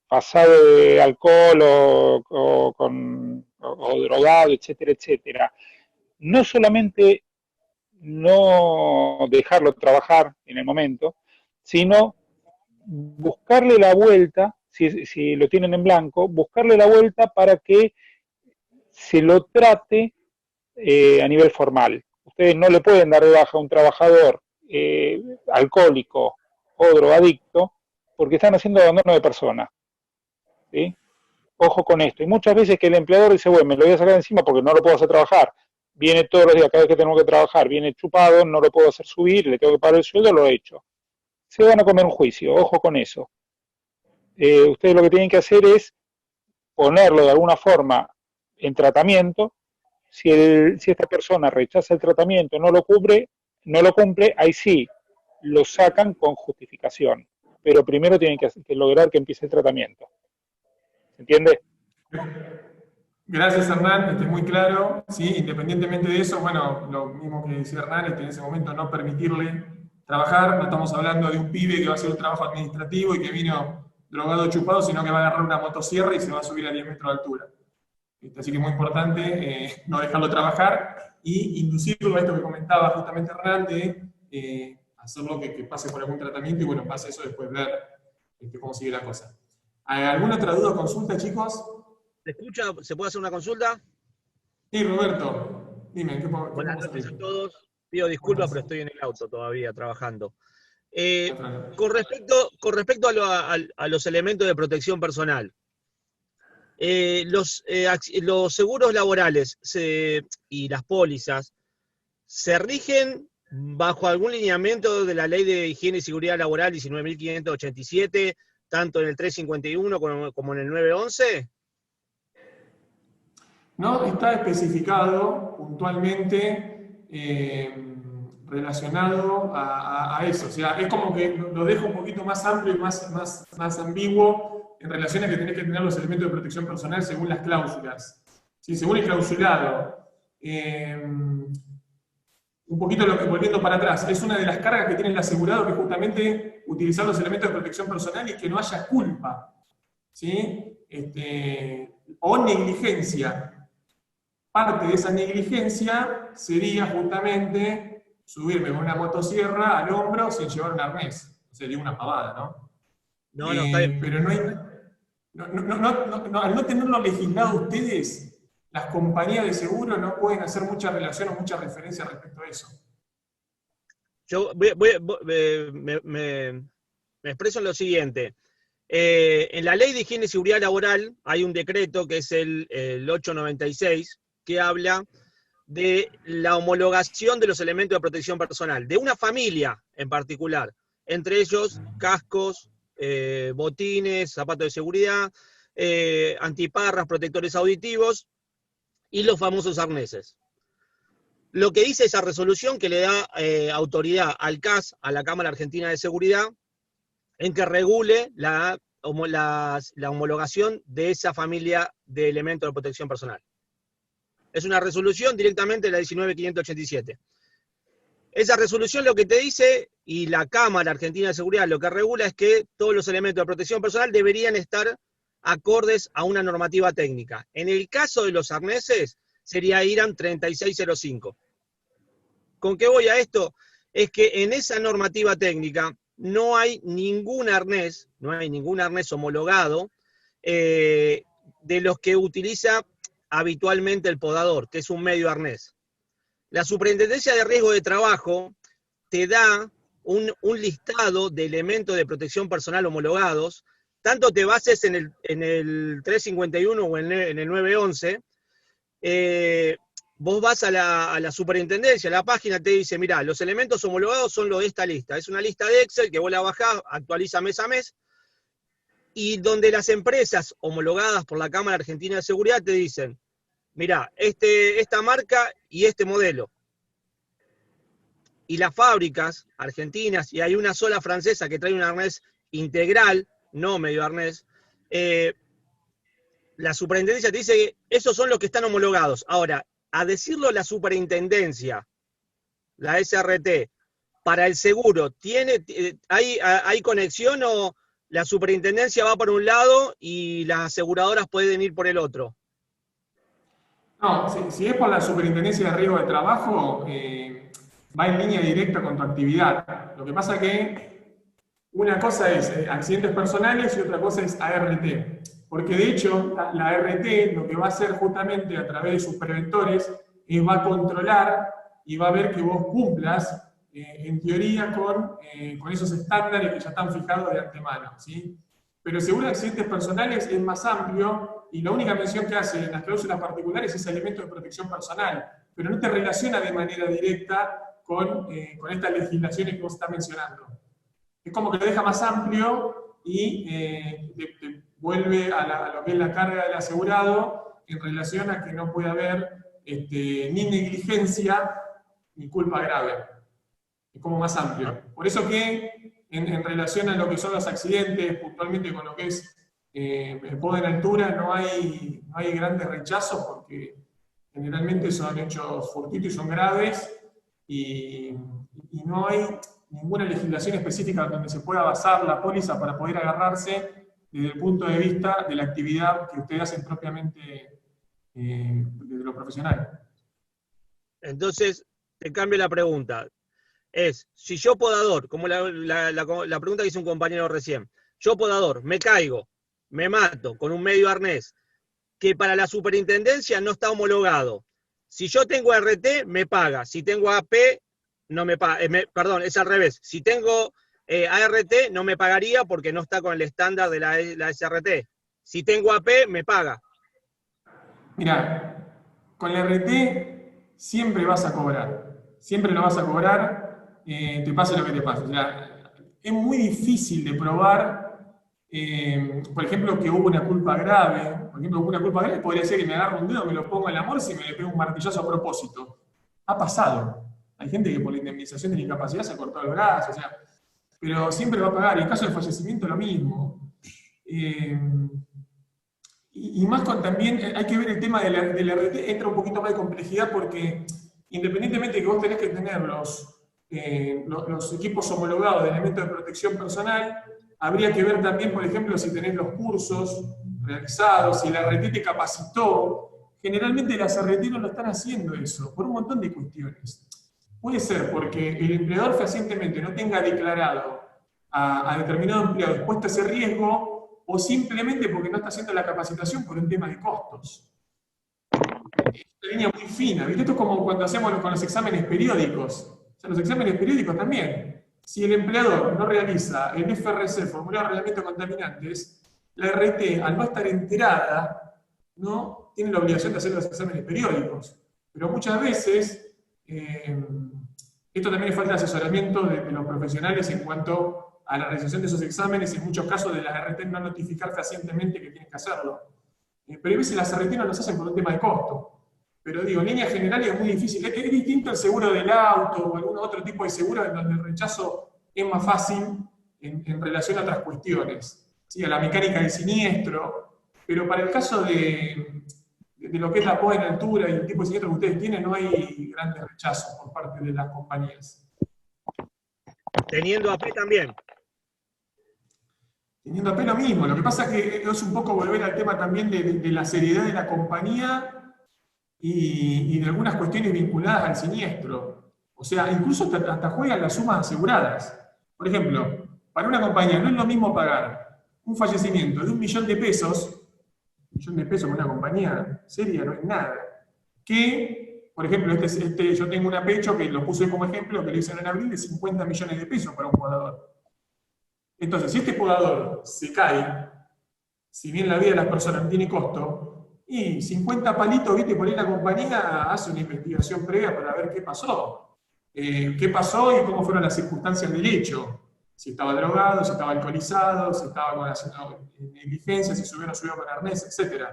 pasado de alcohol o drogado, etcétera, etcétera. No solamente no dejarlo trabajar en el momento, sino buscarle la vuelta, si lo tienen en blanco, buscarle la vuelta para que se lo trate a nivel formal. Ustedes no le pueden dar de baja a un trabajador alcohólico o drogadicto porque están haciendo abandono de persona, ¿sí? Ojo con esto. Y muchas veces que el empleador dice, bueno, me lo voy a sacar de encima porque no lo puedo hacer trabajar. Viene todos los días, cada vez que tengo que trabajar, viene chupado, no lo puedo hacer subir, le tengo que pagar el sueldo, lo he hecho. se van a comer un juicio, ojo con eso. Ustedes lo que tienen que hacer es ponerlo de alguna forma en tratamiento. Si esta persona rechaza el tratamiento, no lo cumple, ahí sí, lo sacan con justificación. Pero primero tienen que lograr que empiece el tratamiento. ¿Se entiende? Gracias, Hernán, muy claro. ¿Sí? Independientemente de eso, bueno, lo mismo que decía Hernán, en ese momento no permitirle trabajar. No estamos hablando de un pibe que va a hacer un trabajo administrativo y que vino drogado chupado, sino que va a agarrar una motosierra y se va a subir a 10 metros de altura. Así que es muy importante no dejarlo trabajar y inducirlo a esto que comentaba justamente Hernán, de hacerlo que pase por algún tratamiento y bueno, pase eso después ver cómo sigue la cosa. ¿Alguna otra duda o consulta, chicos? ¿Se escucha? ¿Se puede hacer una consulta? Sí, Roberto. Dime, ¿qué podemos Buenas noches hacer? a todos. Pido disculpas, pero estoy en el auto todavía trabajando. Con respecto a los elementos de protección personal, los seguros laborales y las pólizas se rigen bajo algún lineamiento de la Ley de Higiene y Seguridad Laboral 19.587, tanto en el 351 como en el 911. No está especificado puntualmente relacionado a eso. O sea, es como que lo dejo un poquito más amplio y más ambiguo en relación a que tenés que tener los elementos de protección personal según las cláusulas. ¿Sí? Según el clausulado. Un poquito volviendo para atrás, es una de las cargas que tiene el asegurado, que justamente utilizar los elementos de protección personal y que no haya culpa. ¿Sí? O negligencia. Parte de esa negligencia sería justamente subirme con una motosierra al hombro sin llevar un arnés. Sería una pavada, ¿no? No, está bien. Pero no hay... al no tenerlo legislado ustedes, las compañías de seguro no pueden hacer mucha relación o mucha referencia respecto a eso. Yo me expreso en lo siguiente. En la Ley de Higiene y Seguridad Laboral hay un decreto que es el 896, que habla de la homologación de los elementos de protección personal, de una familia en particular, entre ellos cascos, botines, zapatos de seguridad, antiparras, protectores auditivos y los famosos arneses. Lo que dice esa resolución que le da autoridad al CAS, a la Cámara Argentina de Seguridad, en que regule la homologación de esa familia de elementos de protección personal. Es una resolución directamente de la 19.587. Esa resolución lo que te dice, y la Cámara Argentina de Seguridad lo que regula, es que todos los elementos de protección personal deberían estar acordes a una normativa técnica. En el caso de los arneses, sería IRAM 3605. ¿Con qué voy a esto? Es que en esa normativa técnica no hay ningún arnés homologado de los que utiliza habitualmente el podador, que es un medio arnés. La Superintendencia de Riesgo de Trabajo te da un listado de elementos de protección personal homologados, tanto te bases en el 351 o en el 911, vos vas a la superintendencia, a la página te dice, mirá, los elementos homologados son los de esta lista. Es una lista de Excel que vos la bajás, actualiza mes a mes, y donde las empresas homologadas por la Cámara Argentina de Seguridad te dicen, mirá, esta marca y este modelo. Y las fábricas argentinas, y hay una sola francesa que trae un arnés integral, no medio arnés, la superintendencia te dice que esos son los que están homologados. Ahora, a decirlo la superintendencia, la SRT, para el seguro, ¿hay conexión o la superintendencia va por un lado y las aseguradoras pueden ir por el otro? No, si es por la Superintendencia de Riesgo de Trabajo, va en línea directa con tu actividad. Lo que pasa que una cosa es accidentes personales y otra cosa es ART. Porque de hecho, la ART lo que va a hacer justamente a través de sus preventores es va a controlar y va a ver que vos cumplas, en teoría, con esos estándares que ya están fijados de antemano, ¿sí? Pero el seguro de accidentes personales es más amplio y la única mención que hace en las cláusulas particulares es elemento de protección personal, pero no te relaciona de manera directa con estas legislaciones que vos estás mencionando. es como que lo deja más amplio y te vuelve a lo que es la carga del asegurado en relación a que no puede haber ni negligencia ni culpa grave. Es como más amplio. Por eso que en relación a lo que son los accidentes, puntualmente con lo que es el poda en altura, no hay grandes rechazos porque generalmente son hechos fortuitos y son graves y no hay ninguna legislación específica donde se pueda basar la póliza para poder agarrarse desde el punto de vista de la actividad que ustedes hacen propiamente desde lo profesional. Entonces, te cambio la pregunta. Si yo podador, como la pregunta que hizo un compañero recién, yo podador, me caigo, me mato con un medio arnés, que para la superintendencia no está homologado. Si yo tengo RT, me paga. Si tengo AP, no me paga. Perdón, es al revés. Si tengo ART, no me pagaría porque no está con el estándar de la SRT. Si tengo AP, me paga. Mira, con la RT siempre vas a cobrar. Siempre lo vas a cobrar, te pase lo que te pase. O sea, es muy difícil de probar, por ejemplo, que hubo una culpa grave. Por ejemplo, una culpa grave podría ser que me agarro un dedo, me lo pongo en la morsa y me le pego un martillazo a propósito. Ha pasado. Hay gente que por la indemnización de la incapacidad se cortó el brazo, o sea, pero siempre va a pagar. Y en caso de fallecimiento, lo mismo. Y más con también, hay que ver el tema de la RT, entra un poquito más de complejidad porque independientemente de que vos tenés que tener los equipos homologados de elementos de protección personal, habría que ver también, por ejemplo, si tenés los cursos realizados, si la RT te capacitó. Generalmente las RT no lo están haciendo eso, por un montón de cuestiones. Puede ser porque el empleador fehacientemente no tenga declarado a determinado empleado expuesto a ese riesgo, o simplemente porque no está haciendo la capacitación por un tema de costos. Es una línea muy fina, ¿viste? Esto es como cuando hacemos con los exámenes periódicos. O sea, los exámenes periódicos también. Si el empleador no realiza el FRC, el formulario de reglamento de contaminantes, la RT, al no estar enterada, ¿no?, tiene la obligación de hacer los exámenes periódicos. Pero muchas veces, esto también es falta de asesoramiento de los profesionales en cuanto a la realización de esos exámenes, en muchos casos de las RT no notificar fehacientemente que tienen que hacerlo. Pero a veces las RT no los hacen por un tema de costo. Pero digo, en líneas generales es muy difícil. Es distinto el seguro del auto o algún otro tipo de seguro en donde el rechazo es más fácil en relación a otras cuestiones, ¿sí? A la mecánica del siniestro. Pero para el caso de lo que es la poda en altura y el tipo de siniestro que ustedes tienen, no hay grandes rechazos por parte de las compañías. Teniendo AP también. Teniendo AP lo mismo. Lo que pasa es que es un poco volver al tema también de la seriedad de la compañía y de algunas cuestiones vinculadas al siniestro. O sea, incluso hasta juegan las sumas aseguradas. Por ejemplo, para una compañía no es lo mismo pagar un fallecimiento de 1 millón de pesos, 1 millón de pesos para una compañía seria no es nada, que, por ejemplo, yo tengo una pecho que lo puse como ejemplo, que lo hice en abril, de 50 millones de pesos para un podador. Entonces, si este podador se cae, si bien la vida de las personas no tiene costo, y 50 palitos, viste, por ahí la compañía hace una investigación previa para ver qué pasó. Qué pasó y cómo fueron las circunstancias del hecho. Si estaba drogado, si estaba alcoholizado, si estaba haciendo negligencia, si subió o no subió con arnés, etc.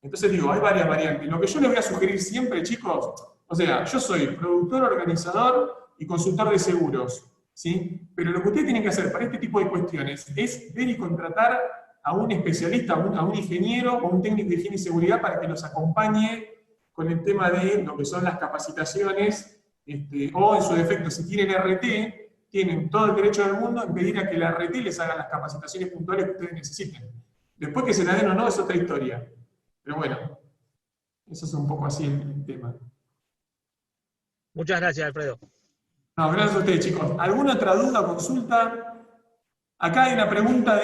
Entonces digo, hay varias variantes. Lo que yo les voy a sugerir siempre, chicos, o sea, yo soy productor, organizador y consultor de seguros, ¿sí? Pero lo que ustedes tienen que hacer para este tipo de cuestiones es ver y contratar a un especialista, a un ingeniero o un técnico de higiene y seguridad para que los acompañe con el tema de lo que son las capacitaciones, o en su defecto, si tienen RT, tienen todo el derecho del mundo en pedir a que la RT les haga las capacitaciones puntuales que ustedes necesiten. Después que se la den o no es otra historia. Pero bueno, eso es un poco así el tema. Muchas gracias, Alfredo. No, gracias a ustedes, chicos. ¿Alguna otra duda o consulta? Acá hay una pregunta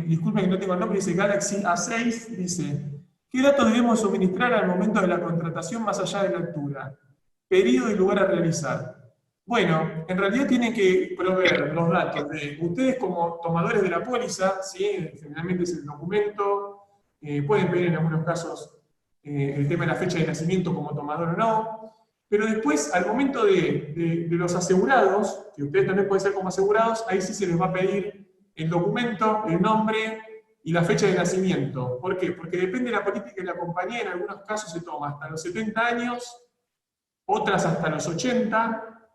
disculpen que no tengo el nombre, dice Galaxy A6, dice, ¿qué datos debemos suministrar al momento de la contratación más allá de la altura? Periodo y lugar a realizar. Bueno, en realidad tienen que proveer los datos de ustedes como tomadores de la póliza, ¿sí? Generalmente es el documento, pueden pedir en algunos casos el tema de la fecha de nacimiento como tomador o no, Pero después, al momento de los asegurados, que ustedes también pueden ser como asegurados, ahí sí se les va a pedir el documento, el nombre y la fecha de nacimiento. ¿Por qué? Porque depende de la política de la compañía, en algunos casos se toma hasta los 70 años, otras hasta los 80,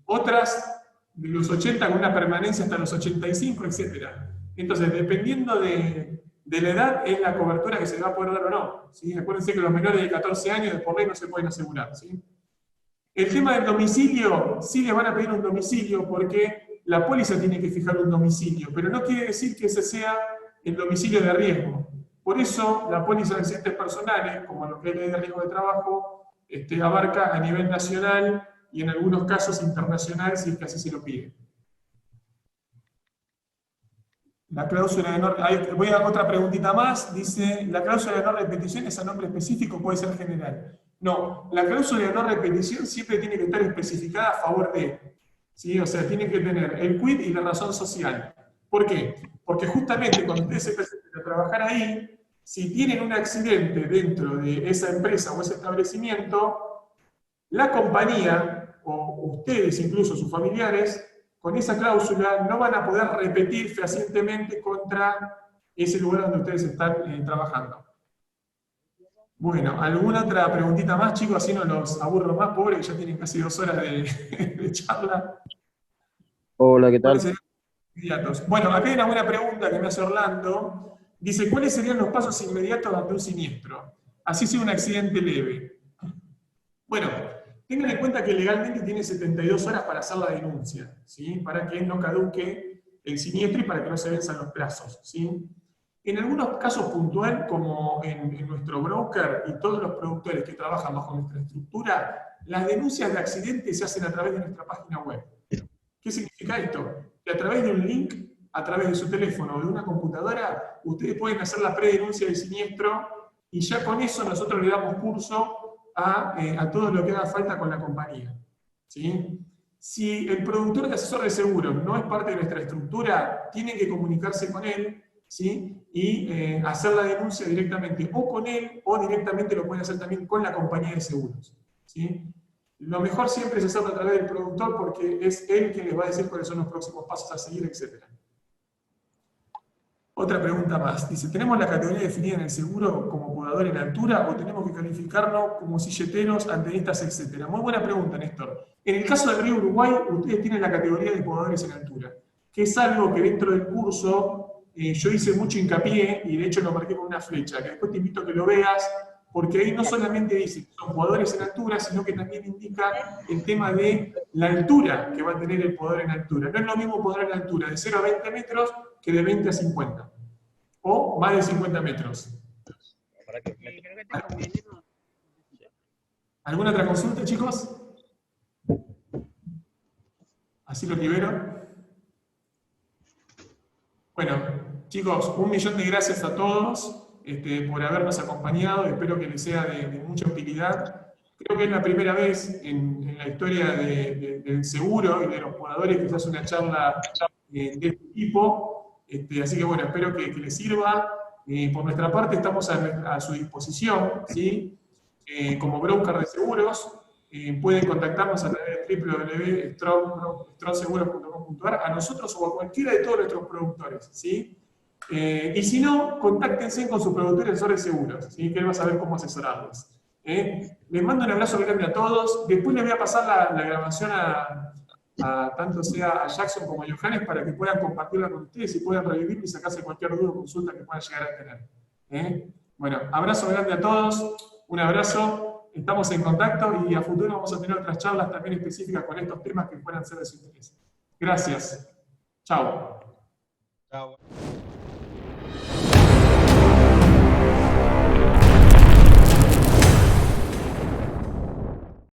otras de los 80 con una permanencia hasta los 85, etc. Entonces, dependiendo de la edad, es la cobertura que se le va a poder dar o no. ¿Sí? Acuérdense que los menores de 14 años de por ley no se pueden asegurar. ¿Sí? El tema del domicilio, sí les van a pedir un domicilio porque la póliza tiene que fijar un domicilio, pero no quiere decir que ese sea el domicilio de riesgo. Por eso, la póliza de accidentes personales, como lo que es ley de riesgo de trabajo, abarca a nivel nacional y en algunos casos internacional, si es que así se lo pide. La cláusula de no... Voy a otra preguntita más. Dice, ¿la cláusula de no repetición es a nombre específico o puede ser general? No, la cláusula de no repetición siempre tiene que estar especificada a favor de... ¿sí? O sea, tiene que tener el quid y la razón social. ¿Por qué? Porque justamente cuando ustedes se presenten a trabajar ahí, si tienen un accidente dentro de esa empresa o ese establecimiento, la compañía, o ustedes incluso sus familiares, con esa cláusula no van a poder repetir fehacientemente contra ese lugar donde ustedes están trabajando. Bueno, ¿alguna otra preguntita más, chicos? Así no los aburro más, pobres, que ya tienen casi 2 horas de charla. Hola, ¿qué tal? Bueno, acá hay una buena pregunta que me hace Orlando. Dice, ¿cuáles serían los pasos inmediatos ante un siniestro? Así sea un accidente leve. Bueno, tengan en cuenta que legalmente tiene 72 horas para hacer la denuncia, ¿sí? Para que no caduque el siniestro y para que no se venzan los plazos, ¿sí? En algunos casos puntual, como en nuestro broker y todos los productores que trabajan bajo nuestra estructura, las denuncias de accidentes se hacen a través de nuestra página web. ¿Qué significa esto? Que a través de un link, a través de su teléfono o de una computadora, ustedes pueden hacer la predenuncia del siniestro y ya con eso nosotros le damos curso a todo lo que haga falta con la compañía. ¿Sí? Si el productor de asesor de seguros no es parte de nuestra estructura, tienen que comunicarse con él, ¿sí? Y hacer la denuncia directamente o con él o directamente lo pueden hacer también con la compañía de seguros. ¿Sí? Lo mejor siempre es hacerlo a través del productor porque es él quien les va a decir cuáles son los próximos pasos a seguir, etc. Otra pregunta más. Dice, ¿tenemos la categoría definida en el seguro como podador en altura o tenemos que calificarnos como silleteros, antenistas, etcétera? Muy buena pregunta, Néstor. En el caso del Río Uruguay, ustedes tienen la categoría de podadores en altura, que es algo que dentro del curso yo hice mucho hincapié y de hecho lo marqué con una flecha, que después te invito a que lo veas, porque ahí no solamente dice que son podadores en altura, sino que también indica el tema de la altura que va a tener el podador en altura. No es lo mismo podador en altura de 0 a 20 metros que de 20 a 50. O más de 50 metros. ¿Alguna otra consulta, chicos? Así lo libero. Bueno, chicos, 1.000.000 de gracias a todos por habernos acompañado. Espero que les sea de mucha utilidad. Creo que es la primera vez en la historia del seguro y de los podadores que se hace una charla de este tipo. Así que bueno, espero que les sirva. Por nuestra parte estamos a su disposición, ¿sí? Como broker de seguros. Pueden contactarnos a través de www.strongseguros.com.ar a nosotros o a cualquiera de todos nuestros productores, ¿sí? Y si no, contáctense con su productor asesor de seguros, ¿sí? Que él va a saber cómo asesorarlos. Les mando un abrazo grande a todos. Después les voy a pasar la grabación tanto sea a Jackson como a Johannes para que puedan compartirla con ustedes y puedan revivir y sacarse cualquier duda o consulta que puedan llegar a tener. Bueno, abrazo grande a todos, un abrazo. Estamos en contacto y a futuro vamos a tener otras charlas también específicas con estos temas que puedan ser de su interés. Gracias. Chao. Chao.